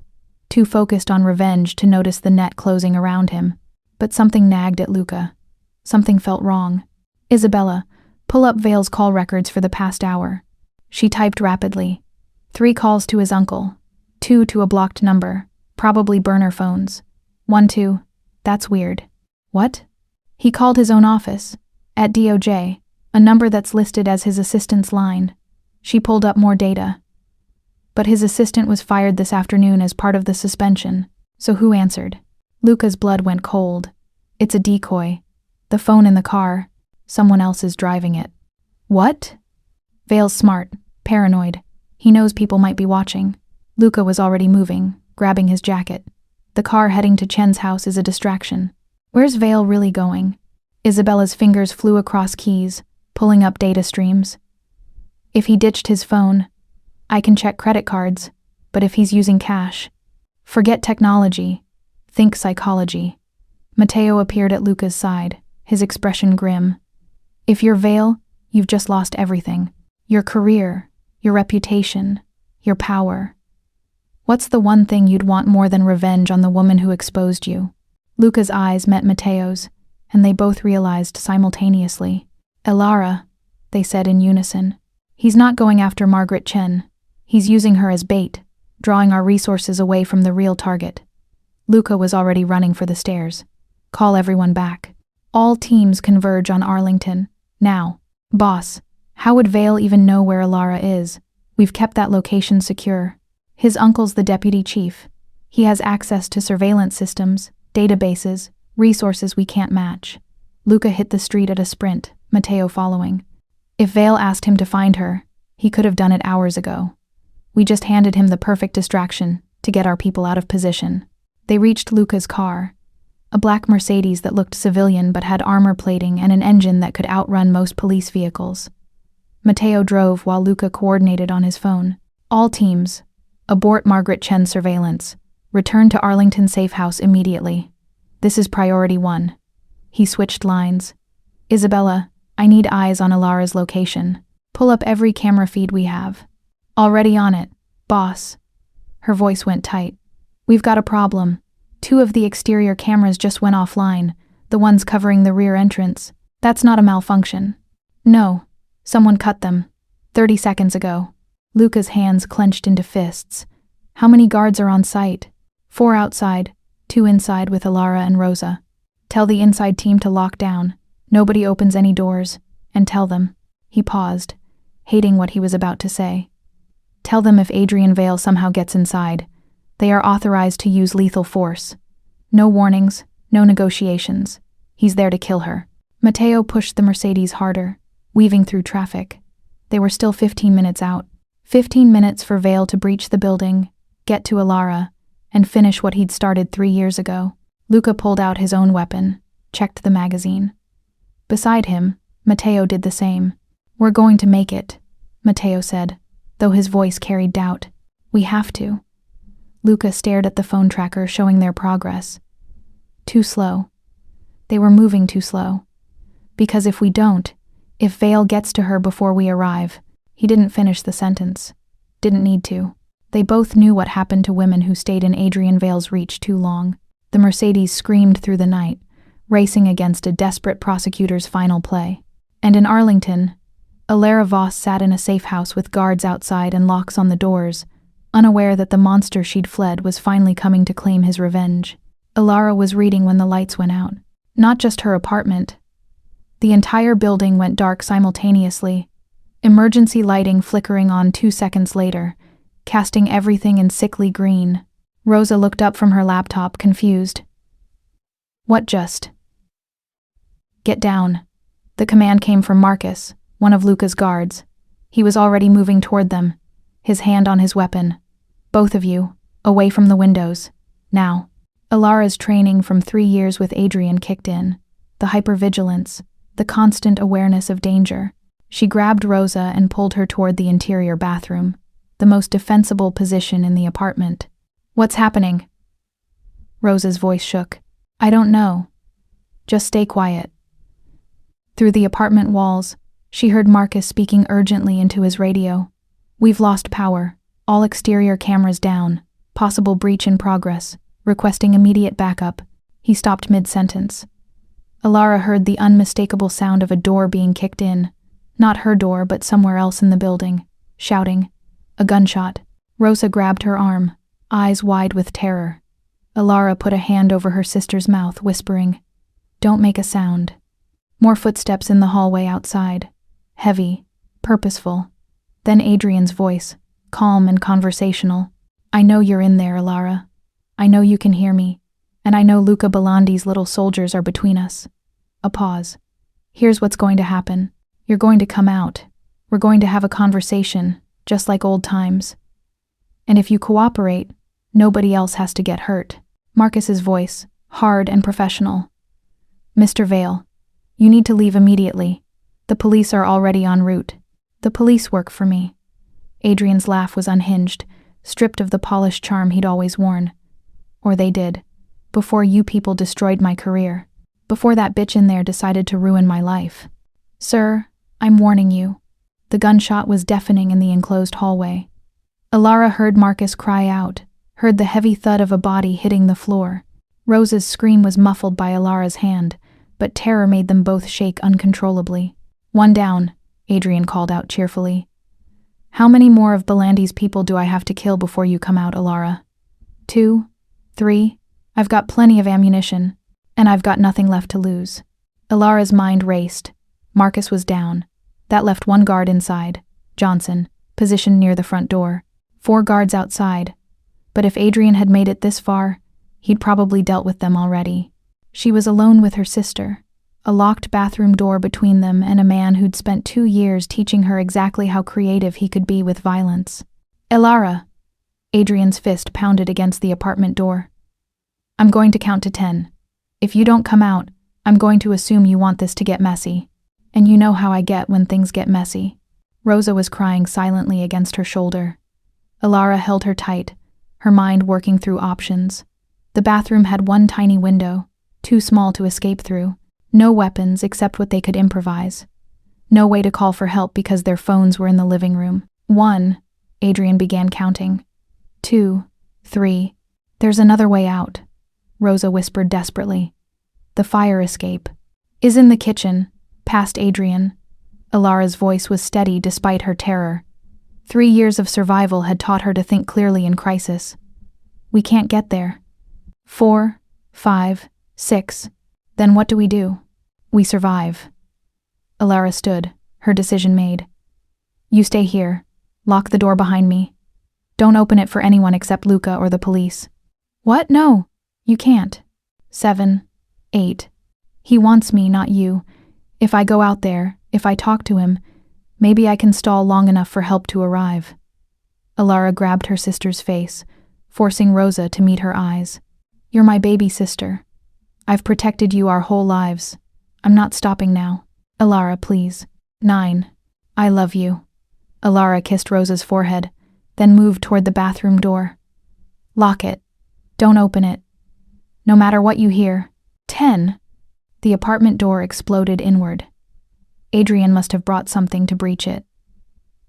too focused on revenge to notice the net closing around him. But something nagged at Luca. Something felt wrong. Isabella, pull up Vale's call records for the past hour. She typed rapidly. 3 calls to his uncle. 2 to a blocked number. Probably burner phones. 1 to... That's weird. What? He called his own office. At DOJ. A number that's listed as his assistant's line. She pulled up more data. But his assistant was fired this afternoon as part of the suspension. So who answered? Luca's blood went cold. It's a decoy. The phone in the car. Someone else is driving it. What? Vale's smart, paranoid. He knows people might be watching. Luca was already moving, grabbing his jacket. The car heading to Chen's house is a distraction. Where's Vale really going? Isabella's fingers flew across keys, pulling up data streams. If he ditched his phone, I can check credit cards, but if he's using cash, forget technology, think psychology. Matteo appeared at Luca's side, his expression grim. If you're Vale, you've just lost everything. Your career, your reputation, your power. What's the one thing you'd want more than revenge on the woman who exposed you? Luca's eyes met Matteo's, and they both realized simultaneously. Elara, they said in unison. He's not going after Margaret Chen. He's using her as bait, drawing our resources away from the real target. Luca was already running for the stairs. Call everyone back. All teams converge on Arlington. Now. Boss, how would Vale even know where Elara is? We've kept that location secure. His uncle's the deputy chief. He has access to surveillance systems, databases, resources we can't match. Luca hit the street at a sprint, Matteo following. If Vale asked him to find her, he could have done it hours ago. We just handed him the perfect distraction to get our people out of position. They reached Luca's car, a black Mercedes that looked civilian but had armor plating and an engine that could outrun most police vehicles. Matteo drove while Luca coordinated on his phone. All teams, abort Margaret Chen surveillance. Return to Arlington Safe House immediately. This is priority 1. He switched lines. Isabella, I need eyes on Elara's location. Pull up every camera feed we have. Already on it, boss. Her voice went tight. We've got a problem. 2 of the exterior cameras just went offline, the ones covering the rear entrance. That's not a malfunction. No, someone cut them. 30 seconds ago. Luca's hands clenched into fists. How many guards are on site? 4 outside, 2 inside with Elara and Rosa. Tell the inside team to lock down. Nobody opens any doors. And tell them. He paused, hating what he was about to say. Tell them if Adrian Vale somehow gets inside, they are authorized to use lethal force. No warnings, no negotiations. He's there to kill her. Matteo pushed the Mercedes harder, weaving through traffic. They were still 15 minutes out. 15 minutes for Vale to breach the building, get to Elara, and finish what he'd started 3 years ago. Luca pulled out his own weapon, checked the magazine. Beside him, Matteo did the same. We're going to make it, Matteo said, though his voice carried doubt. We have to. Luca stared at the phone tracker showing their progress. Too slow. They were moving too slow. Because if we don't, if Vale gets to her before we arrive, he didn't finish the sentence. Didn't need to. They both knew what happened to women who stayed in Adrian Vale's reach too long. The Mercedes screamed through the night, racing against a desperate prosecutor's final play. And in Arlington, Elara Voss sat in a safe house with guards outside and locks on the doors, unaware that the monster she'd fled was finally coming to claim his revenge. Elara was reading when the lights went out. Not just her apartment. The entire building went dark simultaneously, emergency lighting flickering on 2 seconds later, casting everything in sickly green. Rosa looked up from her laptop, confused. What just? Get down. The command came from Marcus, one of Luca's guards. He was already moving toward them, his hand on his weapon. Both of you, away from the windows. Now. Elara's training from 3 years with Adrian kicked in. The hypervigilance, the constant awareness of danger. She grabbed Rosa and pulled her toward the interior bathroom, the most defensible position in the apartment. What's happening? Rosa's voice shook. I don't know. Just stay quiet. Through the apartment walls, she heard Marcus speaking urgently into his radio. We've lost power. All exterior cameras down. Possible breach in progress. Requesting immediate backup. He stopped mid-sentence. Elara heard the unmistakable sound of a door being kicked in. Not her door, but somewhere else in the building. Shouting. A gunshot. Rosa grabbed her arm, eyes wide with terror. Elara put a hand over her sister's mouth, whispering, Don't make a sound. More footsteps in the hallway outside. Heavy, purposeful. Then Adrian's voice, calm and conversational. "I know you're in there, Alara. I know you can hear me. And I know Luca Belandi's little soldiers are between us." A pause. "Here's what's going to happen. You're going to come out. We're going to have a conversation, just like old times. And if you cooperate, nobody else has to get hurt." Marcus's voice, hard and professional. "Mr. Vale, you need to leave immediately. The police are already en route." "The police work for me." Adrian's laugh was unhinged, stripped of the polished charm he'd always worn. "Or they did, before you people destroyed my career. Before that bitch in there decided to ruin my life. Sir, I'm warning you." The gunshot was deafening in the enclosed hallway. Alara heard Marcus cry out, heard the heavy thud of a body hitting the floor. Rosa's scream was muffled by Alara's hand, but terror made them both shake uncontrollably. "One down," Adrian called out cheerfully. "How many more of Belandi's people do I have to kill before you come out, Alara? 2? 3? I've got plenty of ammunition, and I've got nothing left to lose." Alara's mind raced. Marcus was down. That left one guard inside, Johnson, positioned near the front door. 4 guards outside. But if Adrian had made it this far, he'd probably dealt with them already. She was alone with her sister, a locked bathroom door between them and a man who'd spent 2 years teaching her exactly how creative he could be with violence. "Alara!" Adrian's fist pounded against the apartment door. "I'm going to count to 10. If you don't come out, I'm going to assume you want this to get messy. And you know how I get when things get messy." Rosa was crying silently against her shoulder. Alara held her tight, her mind working through options. The bathroom had one tiny window, too small to escape through. No weapons except what they could improvise. No way to call for help because their phones were in the living room. 1, Adrian began counting. 2, 3. "There's another way out," Rosa whispered desperately. "The fire escape is in the kitchen, past Adrian." Alara's voice was steady despite her terror. 3 years of survival had taught her to think clearly in crisis. "We can't get there." 4, 5, 6. "Then what do we do?" "We survive." Alara stood, her decision made. "You stay here. Lock the door behind me. Don't open it for anyone except Luca or the police." "What? No, you can't." 7, 8. "He wants me, not you. If I go out there, if I talk to him, maybe I can stall long enough for help to arrive." Alara grabbed her sister's face, forcing Rosa to meet her eyes. "You're my baby sister. I've protected you our whole lives. I'm not stopping now. Alara, please." 9. "I love you." Alara kissed Rosa's forehead, then moved toward the bathroom door. "Lock it. Don't open it. No matter what you hear." 10. The apartment door exploded inward. Adrian must have brought something to breach it.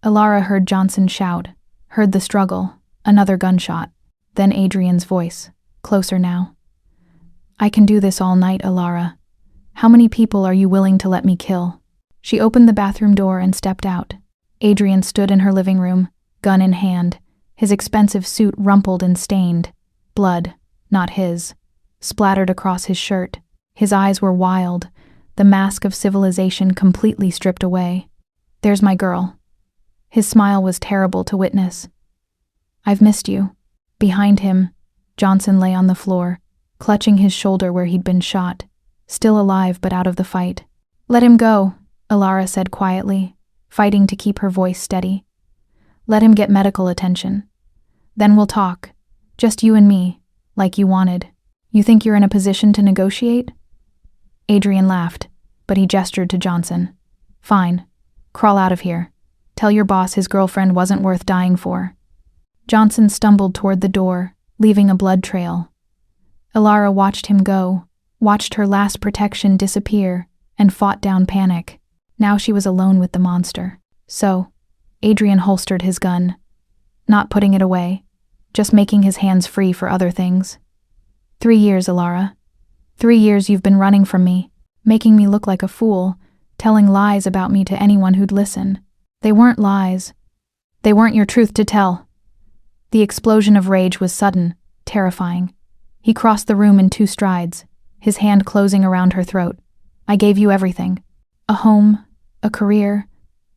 Alara heard Johnson shout, heard the struggle, another gunshot, then Adrian's voice, closer now. "I can do this all night, Alara. How many people are you willing to let me kill?" She opened the bathroom door and stepped out. Adrian stood in her living room, gun in hand, his expensive suit rumpled and stained. Blood, not his, splattered across his shirt. His eyes were wild, the mask of civilization completely stripped away. "There's my girl." His smile was terrible to witness. "I've missed you." Behind him, Johnson lay on the floor, clutching his shoulder where he'd been shot, still alive but out of the fight. "Let him go," Alara said quietly, fighting to keep her voice steady. "Let him get medical attention. Then we'll talk, just you and me, like you wanted. You think you're in a position to negotiate?" Adrian laughed, but he gestured to Johnson. "Fine. Crawl out of here. Tell your boss his girlfriend wasn't worth dying for." Johnson stumbled toward the door, leaving a blood trail. Alara watched him go, watched her last protection disappear, and fought down panic. Now she was alone with the monster. So, Adrian holstered his gun, not putting it away, just making his hands free for other things. 3 years, Alara. 3 years you've been running from me, making me look like a fool, telling lies about me to anyone who'd listen. They weren't lies. They weren't your truth to tell. The explosion of rage was sudden, terrifying. He crossed the room in 2 strides, his hand closing around her throat. "I gave you everything. A home, a career,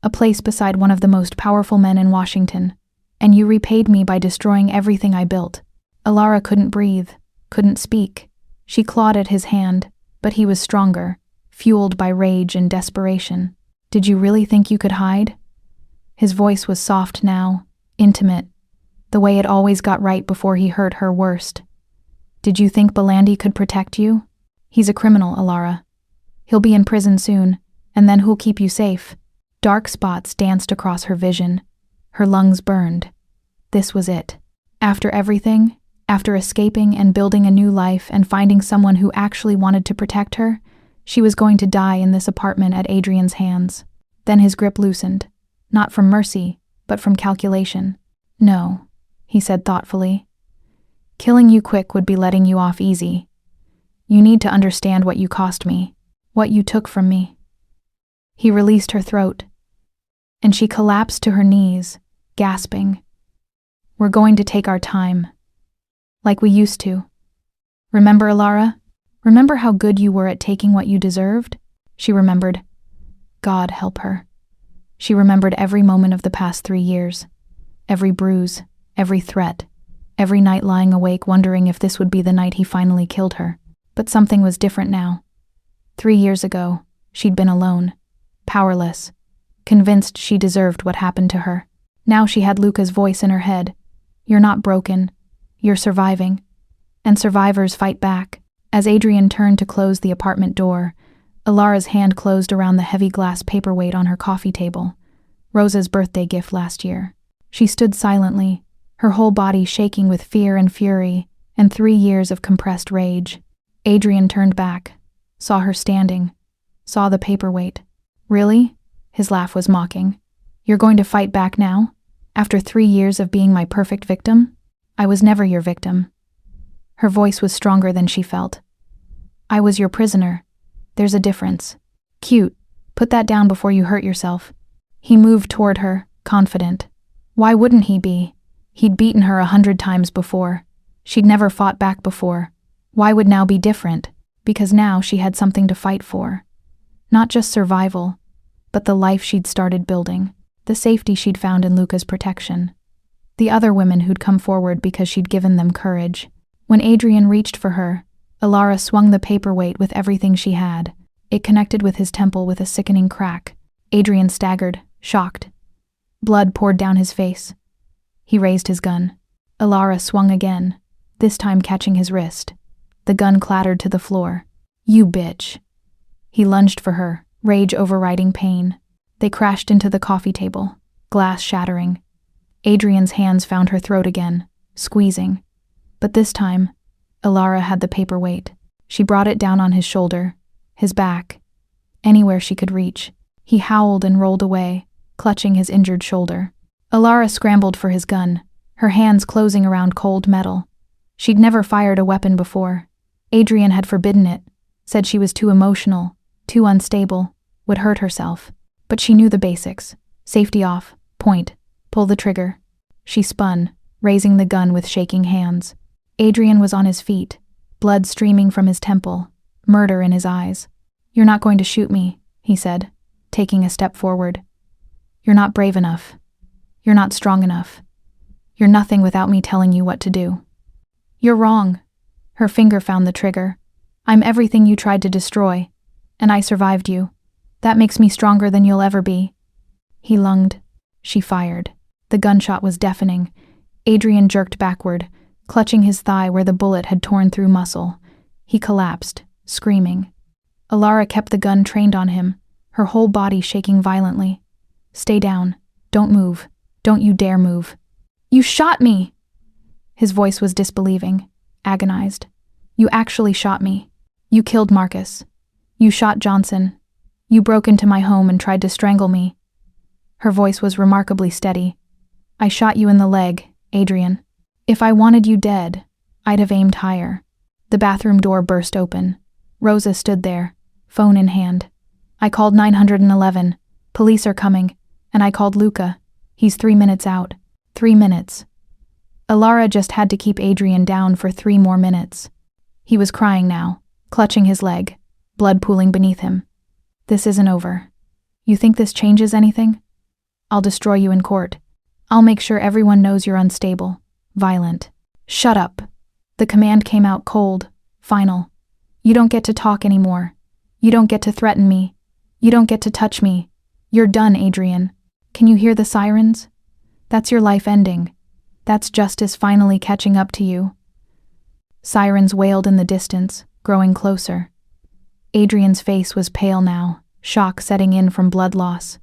a place beside one of the most powerful men in Washington. And you repaid me by destroying everything I built. Alara couldn't breathe, couldn't speak. She clawed at his hand, but he was stronger, fueled by rage and desperation. Did you really think you could hide? His voice was soft now, intimate, the way it always got right before he hurt her worst. Did you think Belandi could protect you? He's a criminal, Alara. He'll be in prison soon, and then who'll keep you safe? Dark spots danced across her vision. Her lungs burned. This was it. After everything, after escaping and building a new life and finding someone who actually wanted to protect her, she was going to die in this apartment at Adrian's hands. Then his grip loosened, not from mercy, but from calculation. No, he said thoughtfully. Killing you quick would be letting you off easy. You need to understand what you cost me, what you took from me. He released her throat, and she collapsed to her knees, gasping. We're going to take our time, like we used to. Remember, Alara? Remember how good you were at taking what you deserved? She remembered. God help her. She remembered every moment of the past 3 years, every bruise, every threat, every night lying awake wondering if this would be the night he finally killed her. But something was different now. 3 years ago, she'd been alone, powerless, convinced she deserved what happened to her. Now she had Luca's voice in her head. You're not broken. You're surviving. And survivors fight back. As Adrian turned to close the apartment door, Alara's hand closed around the heavy glass paperweight on her coffee table, Rosa's birthday gift last year. She stood silently, her whole body shaking with fear and fury, and 3 years of compressed rage. Adrian turned back, saw her standing, saw the paperweight. Really? His laugh was mocking. You're going to fight back now? After 3 years of being my perfect victim? I was never your victim. Her voice was stronger than she felt. I was your prisoner. There's a difference. Cute. Put that down before you hurt yourself. He moved toward her, confident. Why wouldn't he be? He'd beaten her 100 times before. She'd never fought back before. Why would now be different? Because now she had something to fight for. Not just survival, but the life she'd started building, the safety she'd found in Luca's protection. The other women who'd come forward because she'd given them courage. When Adrian reached for her, Alara swung the paperweight with everything she had. It connected with his temple with a sickening crack. Adrian staggered, shocked. Blood poured down his face. He raised his gun. Alara swung again, this time catching his wrist. The gun clattered to the floor. You bitch. He lunged for her, rage overriding pain. They crashed into the coffee table, glass shattering. Adrian's hands found her throat again, squeezing. But this time, Alara had the paperweight. She brought it down on his shoulder, his back, anywhere she could reach. He howled and rolled away, clutching his injured shoulder. Alara scrambled for his gun, her hands closing around cold metal. She'd never fired a weapon before. Adrian had forbidden it, said she was too emotional, too unstable, would hurt herself. But she knew the basics. Safety off, point, pull the trigger. She spun, raising the gun with shaking hands. Adrian was on his feet, blood streaming from his temple, murder in his eyes. You're not going to shoot me, he said, taking a step forward. You're not brave enough. You're not strong enough. You're nothing without me telling you what to do. You're wrong. Her finger found the trigger. I'm everything you tried to destroy, and I survived you. That makes me stronger than you'll ever be. He lunged. She fired. The gunshot was deafening. Adrian jerked backward, clutching his thigh where the bullet had torn through muscle. He collapsed, screaming. Alara kept the gun trained on him, her whole body shaking violently. Stay down. Don't move. Don't you dare move. You shot me! His voice was disbelieving, agonized. You actually shot me. You killed Marcus. You shot Johnson. You broke into my home and tried to strangle me. Her voice was remarkably steady. I shot you in the leg, Adrian. If I wanted you dead, I'd have aimed higher. The bathroom door burst open. Rosa stood there, phone in hand. I called 911. Police are coming. And I called Luca. He's 3 minutes out. 3 minutes. Alara just had to keep Adrian down for 3 more minutes. He was crying now, clutching his leg, blood pooling beneath him. This isn't over. You think this changes anything? I'll destroy you in court. I'll make sure everyone knows you're unstable, violent. Shut up. The command came out cold, final. You don't get to talk anymore. You don't get to threaten me. You don't get to touch me. You're done, Adrian. Can you hear the sirens? That's your life ending. That's justice finally catching up to you. Sirens wailed in the distance, growing closer. Adrian's face was pale now, shock setting in from blood loss.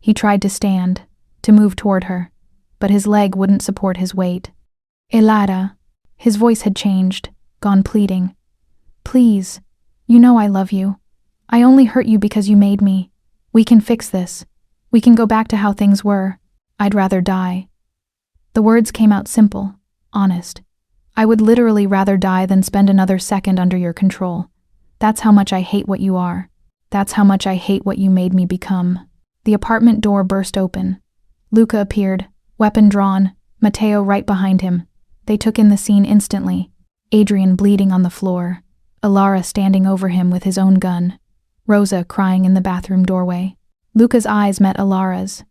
He tried to stand, to move toward her, but his leg wouldn't support his weight. Elada. His voice had changed, gone pleading. Please, you know I love you. I only hurt you because you made me. We can fix this. We can go back to how things were. I'd rather die. The words came out simple, honest. I would literally rather die than spend another second under your control. That's how much I hate what you are. That's how much I hate what you made me become. The apartment door burst open. Luca appeared, weapon drawn, Matteo right behind him. They took in the scene instantly. Adrian bleeding on the floor, Alara standing over him with his own gun, Rosa crying in the bathroom doorway. Luca's eyes met Alara's.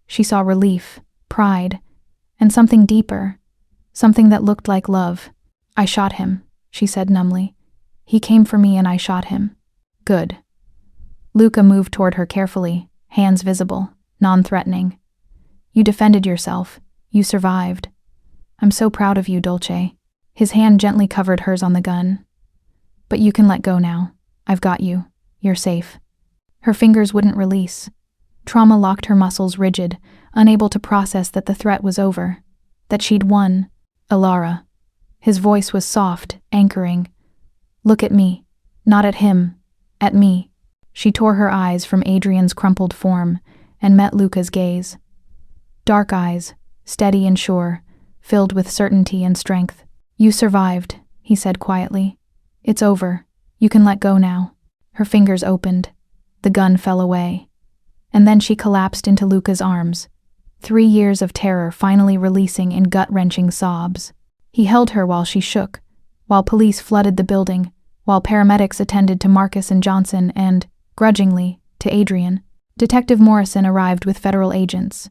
She saw relief, pride, and something deeper, something that looked like love. I shot him, she said numbly. He came for me and I shot him. Good. Luca moved toward her carefully, hands visible, non-threatening. You defended yourself. You survived. I'm so proud of you, Dolce. His hand gently covered hers on the gun. But you can let go now. I've got you. You're safe. Her fingers wouldn't release. Trauma locked her muscles rigid, unable to process that the threat was over, that she'd won. Alara. His voice was soft, anchoring. Look at me. Not at him. At me. She tore her eyes from Adrian's crumpled form and met Luca's gaze. Dark eyes, steady and sure, filled with certainty and strength. You survived, he said quietly. It's over. You can let go now. Her fingers opened. The gun fell away. And then she collapsed into Luca's arms, 3 years of terror finally releasing in gut-wrenching sobs. He held her while she shook, while police flooded the building, while paramedics attended to Marcus and Johnson and, grudgingly, to Adrian. Detective Morrison arrived with federal agents.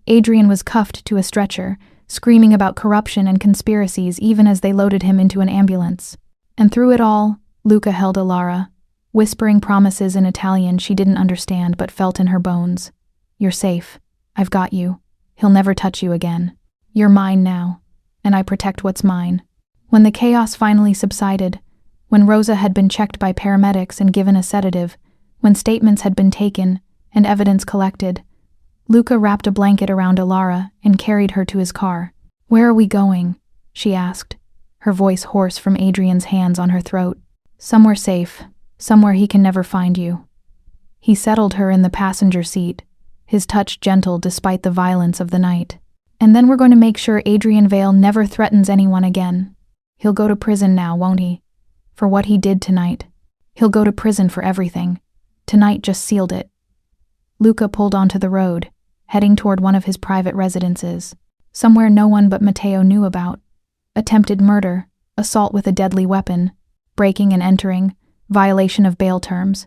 Adrian was cuffed to a stretcher, screaming about corruption and conspiracies even as they loaded him into an ambulance. And through it all, Luca held Alara, whispering promises in Italian she didn't understand but felt in her bones. You're safe. I've got you. He'll never touch you again. You're mine now, and I protect what's mine. When the chaos finally subsided, when Rosa had been checked by paramedics and given a sedative, when statements had been taken and evidence collected, Luca wrapped a blanket around Alara and carried her to his car. Where are we going? She asked, her voice hoarse from Adrian's hands on her throat. Somewhere safe, somewhere he can never find you. He settled her in the passenger seat, his touch gentle despite the violence of the night. And then we're going to make sure Adrian Vale never threatens anyone again. He'll go to prison now, won't he? For what he did tonight. He'll go to prison for everything. Tonight just sealed it. Luca pulled onto the road, heading toward one of his private residences, somewhere no one but Matteo knew about. Attempted murder, assault with a deadly weapon, breaking and entering, violation of bail terms.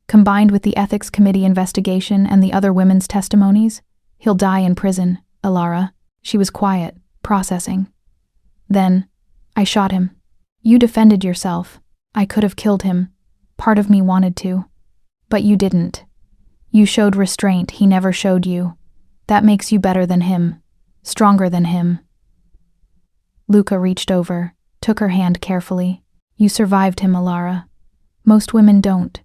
Combined with the Ethics Committee investigation and the other women's testimonies, he'll die in prison, Alara. She was quiet, processing. Then, I shot him. You defended yourself. I could have killed him. Part of me wanted to. But you didn't. You showed restraint he never showed you. That makes you better than him. Stronger than him. Luca reached over, took her hand carefully. You survived him, Alara. Most women don't.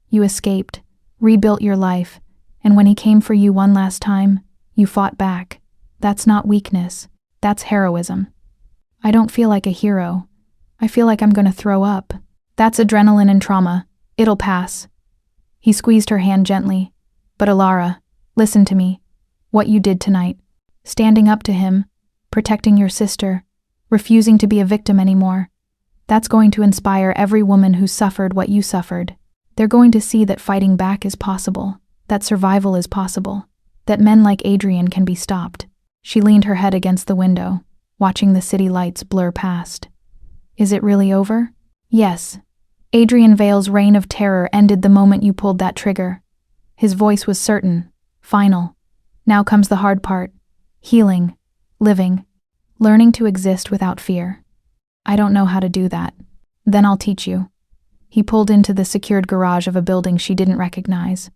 You escaped, rebuilt your life, and when he came for you one last time, you fought back. That's not weakness. That's heroism. I don't feel like a hero. I feel like I'm going to throw up. That's adrenaline and trauma. It'll pass. He squeezed her hand gently. But Alara, listen to me. What you did tonight. Standing up to him, protecting your sister, refusing to be a victim anymore. That's going to inspire every woman who suffered what you suffered. They're going to see that fighting back is possible, that survival is possible, that men like Adrian can be stopped. She leaned her head against the window, watching the city lights blur past. Is it really over? Yes. Adrian Vale's reign of terror ended the moment you pulled that trigger. His voice was certain, final. Now comes the hard part. Healing. Living. Learning to exist without fear. I don't know how to do that. Then I'll teach you. He pulled into the secured garage of a building she didn't recognize.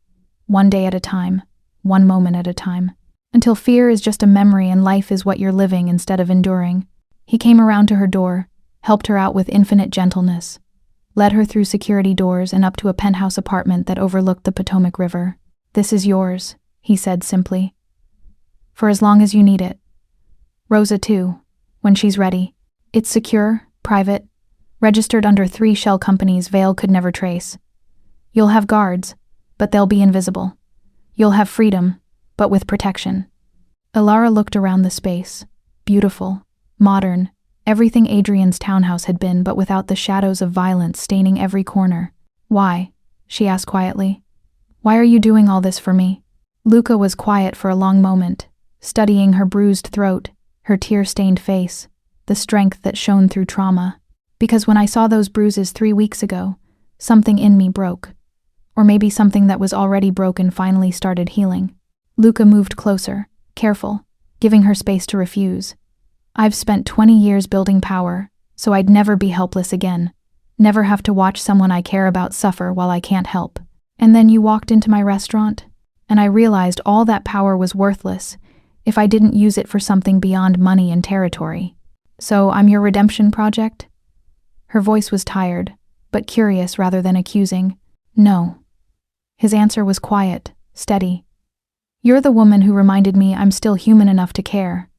One day at a time. One moment at a time. Until fear is just a memory and life is what you're living instead of enduring. He came around to her door, helped her out with infinite gentleness, led her through security doors and up to a penthouse apartment that overlooked the Potomac River. "This is yours," he said simply. "For as long as you need it. Rosa too, when she's ready. It's secure, private, registered under 3 shell companies Vale could never trace. You'll have guards, but they'll be invisible. You'll have freedom, but with protection." Alara looked around the space. Beautiful, modern, everything Adrian's townhouse had been, but without the shadows of violence staining every corner. "Why?" she asked quietly. "Why are you doing all this for me?" Luca was quiet for a long moment, studying her bruised throat, her tear-stained face, the strength that shone through trauma. "Because when I saw those bruises 3 weeks ago, something in me broke. Or maybe something that was already broken finally started healing." Luca moved closer, careful, giving her space to refuse. "I've spent 20 years building power, so I'd never be helpless again. Never have to watch someone I care about suffer while I can't help. And then you walked into my restaurant, and I realized all that power was worthless if I didn't use it for something beyond money and territory. So I'm your redemption project?" Her voice was tired, but curious rather than accusing. "No." His answer was quiet, steady. "You're the woman who reminded me I'm still human enough to care.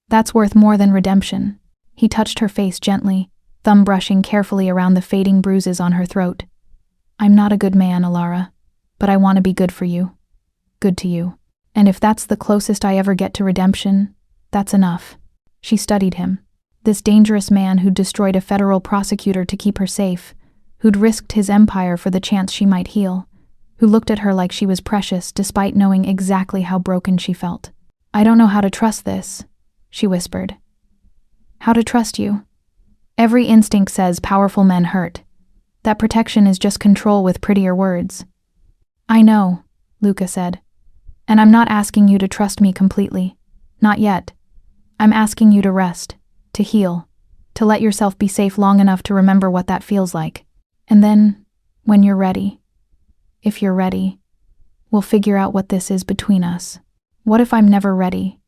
That's worth more than redemption." He touched her face gently, thumb brushing carefully around the fading bruises on her throat. "I'm not a good man, Alara, but I want to be good for you. Good to you. And if that's the closest I ever get to redemption, that's enough." She studied him. This dangerous man who'd destroyed a federal prosecutor to keep her safe, who'd risked his empire for the chance she might heal, who looked at her like she was precious despite knowing exactly how broken she felt. "I don't know how to trust this," she whispered. "How to trust you? Every instinct says powerful men hurt. That protection is just control with prettier words." "I know," Luca said. "And I'm not asking you to trust me completely. Not yet. I'm asking you to rest, to heal, to let yourself be safe long enough to remember what that feels like. And then, when you're ready, if you're ready, we'll figure out what this is between us. What if I'm never ready?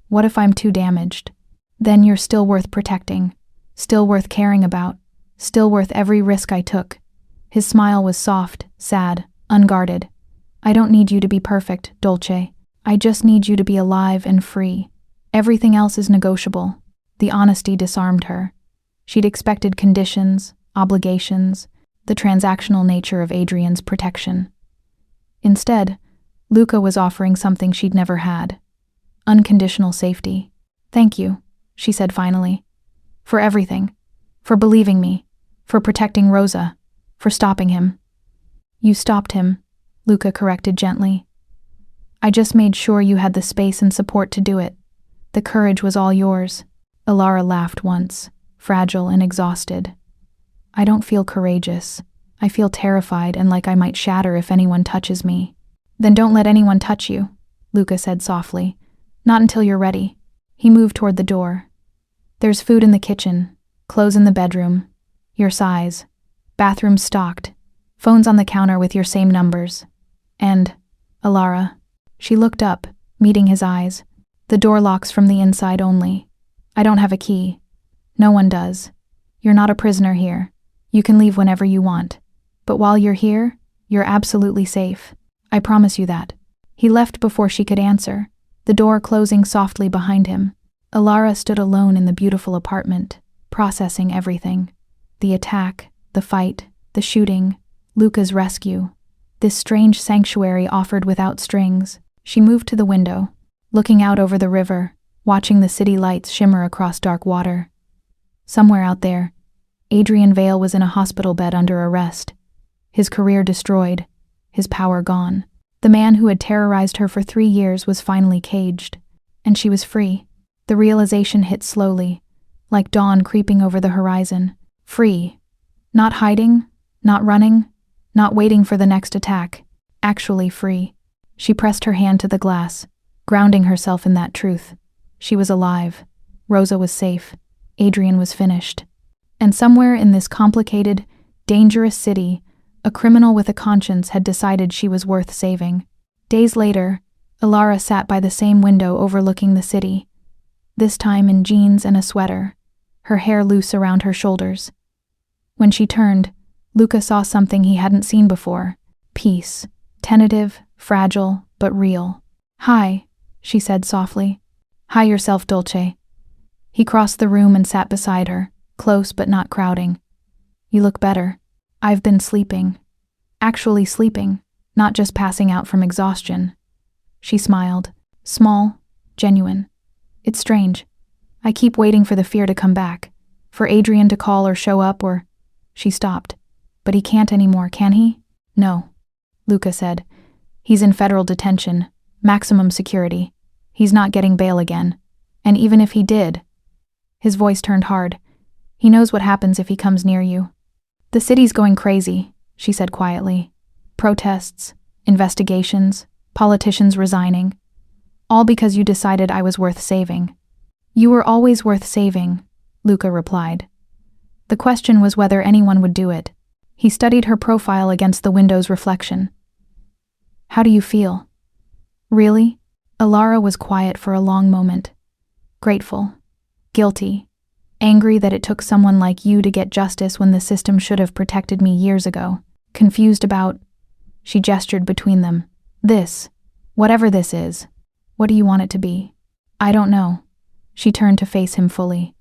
What if I'm too damaged? Then you're still worth protecting, still worth caring about, still worth every risk I took." His smile was soft, sad, unguarded. "I don't need you to be perfect, Dolce. I just need you to be alive and free. Everything else is negotiable." The honesty disarmed her. She'd expected conditions, obligations, the transactional nature of Adrian's protection. Instead, Luca was offering something she'd never had. Unconditional safety. "Thank you," she said finally. "For everything. For believing me. For protecting Rosa. For stopping him." "You stopped him," Luca corrected gently. "I just made sure you had the space and support to do it. The courage was all yours." Alara laughed once, fragile and exhausted. "I don't feel courageous. I feel terrified and like I might shatter if anyone touches me." "Then don't let anyone touch you," Luca said softly. "Not until you're ready." He moved toward the door. "There's food in the kitchen, clothes in the bedroom, your size, bathrooms stocked, phones on the counter with your same numbers. And, Alara," she looked up, meeting his eyes, "the door locks from the inside only. I don't have a key. No one does. You're not a prisoner here. You can leave whenever you want. But while you're here, you're absolutely safe. I promise you that." He left before she could answer, the door closing softly behind him. Alara stood alone in the beautiful apartment, processing everything. The attack, the fight, the shooting, Luca's rescue. This strange sanctuary offered without strings. She moved to the window, looking out over the river, watching the city lights shimmer across dark water. Somewhere out there, Adrian Vale was in a hospital bed under arrest. His career destroyed, his power gone. The man who had terrorized her for 3 years was finally caged, and she was free. The realization hit slowly, like dawn creeping over the horizon. Free. Not hiding, not running, not waiting for the next attack. Actually free. She pressed her hand to the glass, grounding herself in that truth. She was alive. Rosa was safe. Adrian was finished. And somewhere in this complicated, dangerous city, a criminal with a conscience had decided she was worth saving. Days later, Ilara sat by the same window overlooking the city, this time in jeans and a sweater, her hair loose around her shoulders. When she turned, Luca saw something he hadn't seen before. Peace. Tentative, fragile, but real. "Hi," she said softly. "Hi yourself, Dolce." He crossed the room and sat beside her, close but not crowding. "You look better." "I've been sleeping." "Actually sleeping, not just passing out from exhaustion." She smiled. Small, genuine. "It's strange. I keep waiting for the fear to come back, for Adrian to call or show up or—" She stopped. "But he can't anymore, can he?" "No," Luca said. "He's in federal detention, maximum security. He's not getting bail again. And even if he did—" His voice turned hard. "He knows what happens if he comes near you." "The city's going crazy," she said quietly. "Protests, investigations, politicians resigning. All because you decided I was worth saving." "You were always worth saving," Luca replied. The question was whether anyone would do it. He studied her profile against the window's reflection. "How do you feel?" "Really?" Ilara was quiet for a long moment. "Grateful. Guilty. Angry that it took someone like you to get justice when the system should have protected me years ago. Confused about—" She gestured between them. "This. Whatever this is. What do you want it to be?" "I don't know." She turned to face him fully.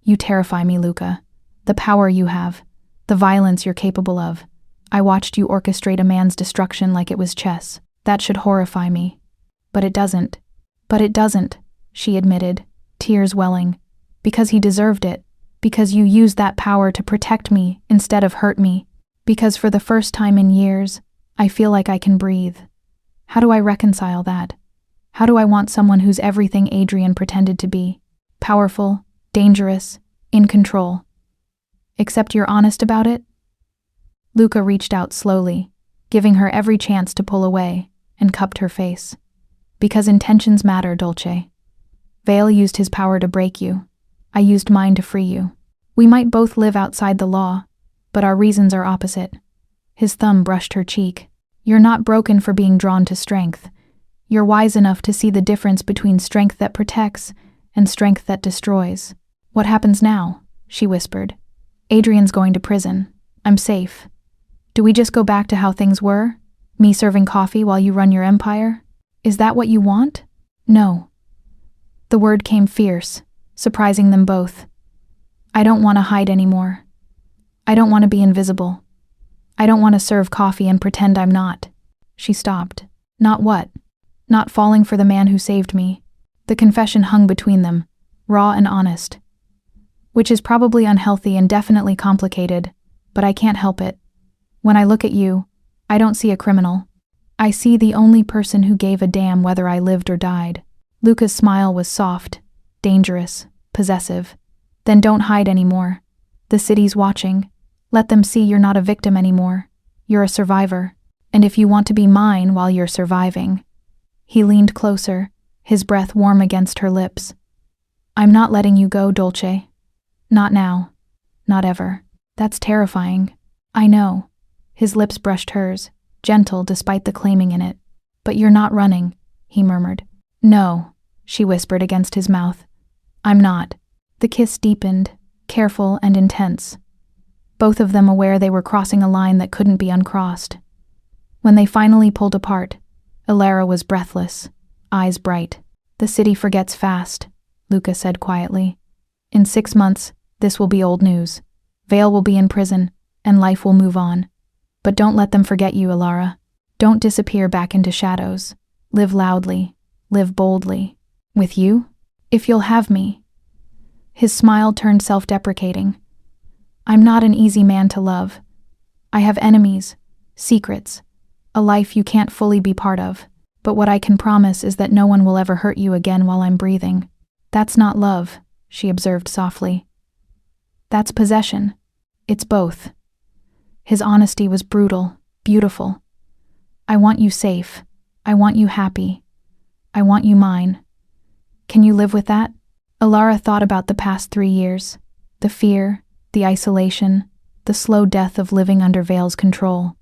"You terrify me, Luca. The power you have. The violence you're capable of. I watched you orchestrate a man's destruction like it was chess. That should horrify me. But it doesn't." "But it doesn't," she admitted, tears welling. "Because he deserved it. Because you used that power to protect me instead of hurt me. Because for the first time in years, I feel like I can breathe. How do I reconcile that? How do I want someone who's everything Adrian pretended to be? Powerful, dangerous, in control. Except you're honest about it?" Luca reached out slowly, giving her every chance to pull away, and cupped her face. "Because intentions matter, Dolce. Vale used his power to break you. I used mine to free you. We might both live outside the law, but our reasons are opposite." His thumb brushed her cheek. "You're not broken for being drawn to strength. You're wise enough to see the difference between strength that protects and strength that destroys." "What happens now?" she whispered. "Adrian's going to prison. I'm safe. Do we just go back to how things were? Me serving coffee while you run your empire? Is that what you want?" "No." The word came fierce, surprising them both. "I don't want to hide anymore. I don't want to be invisible. I don't want to serve coffee and pretend I'm not." She stopped. "Not what?" "Not falling for the man who saved me." The confession hung between them, raw and honest. "Which is probably unhealthy and definitely complicated, but I can't help it. When I look at you, I don't see a criminal. I see the only person who gave a damn whether I lived or died." Luca's smile was soft, dangerous, possessive. "Then don't hide anymore. The city's watching. Let them see you're not a victim anymore. You're a survivor. And if you want to be mine while you're surviving—" He leaned closer, his breath warm against her lips. "I'm not letting you go, Dolce. Not now. Not ever." "That's terrifying." "I know." His lips brushed hers, gentle despite the claiming in it. "But you're not running," he murmured. "No," she whispered against his mouth. "I'm not." The kiss deepened, careful and intense. Both of them aware they were crossing a line that couldn't be uncrossed. When they finally pulled apart, Ilara was breathless, eyes bright. "The city forgets fast," Luca said quietly. "In 6 months, this will be old news. Vale will be in prison, and life will move on. But don't let them forget you, Ilara. Don't disappear back into shadows. Live loudly. Live boldly. With you? If you'll have me." His smile turned self-deprecating. "I'm not an easy man to love. I have enemies, secrets, a life you can't fully be part of. But what I can promise is that no one will ever hurt you again while I'm breathing." "That's not love," she observed softly. "That's possession. It's both." His honesty was brutal, beautiful. "I want you safe. I want you happy. I want you mine. Can you live with that? Alara thought about the past 3 years. The fear, the isolation, the slow death of living under Vale's control.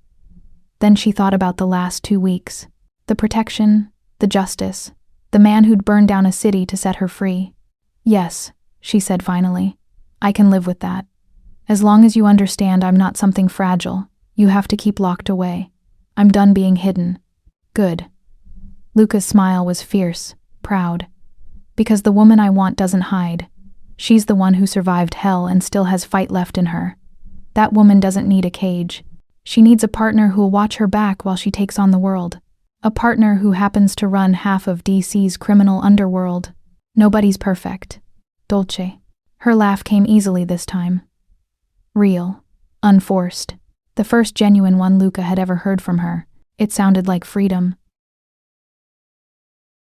Then she thought about the last 2 weeks. The protection, the justice, the man who'd burned down a city to set her free. Yes, she said finally. I can live with that. As long as you understand I'm not something fragile, you have to keep locked away. I'm done being hidden. Good. Luca's smile was fierce, proud. Because the woman I want doesn't hide. She's the one who survived hell and still has fight left in her. That woman doesn't need a cage. She needs a partner who'll watch her back while she takes on the world. A partner who happens to run half of DC's criminal underworld. Nobody's perfect. Dolce. Her laugh came easily this time. Real. Unforced. The first genuine one Luca had ever heard from her. It sounded like freedom.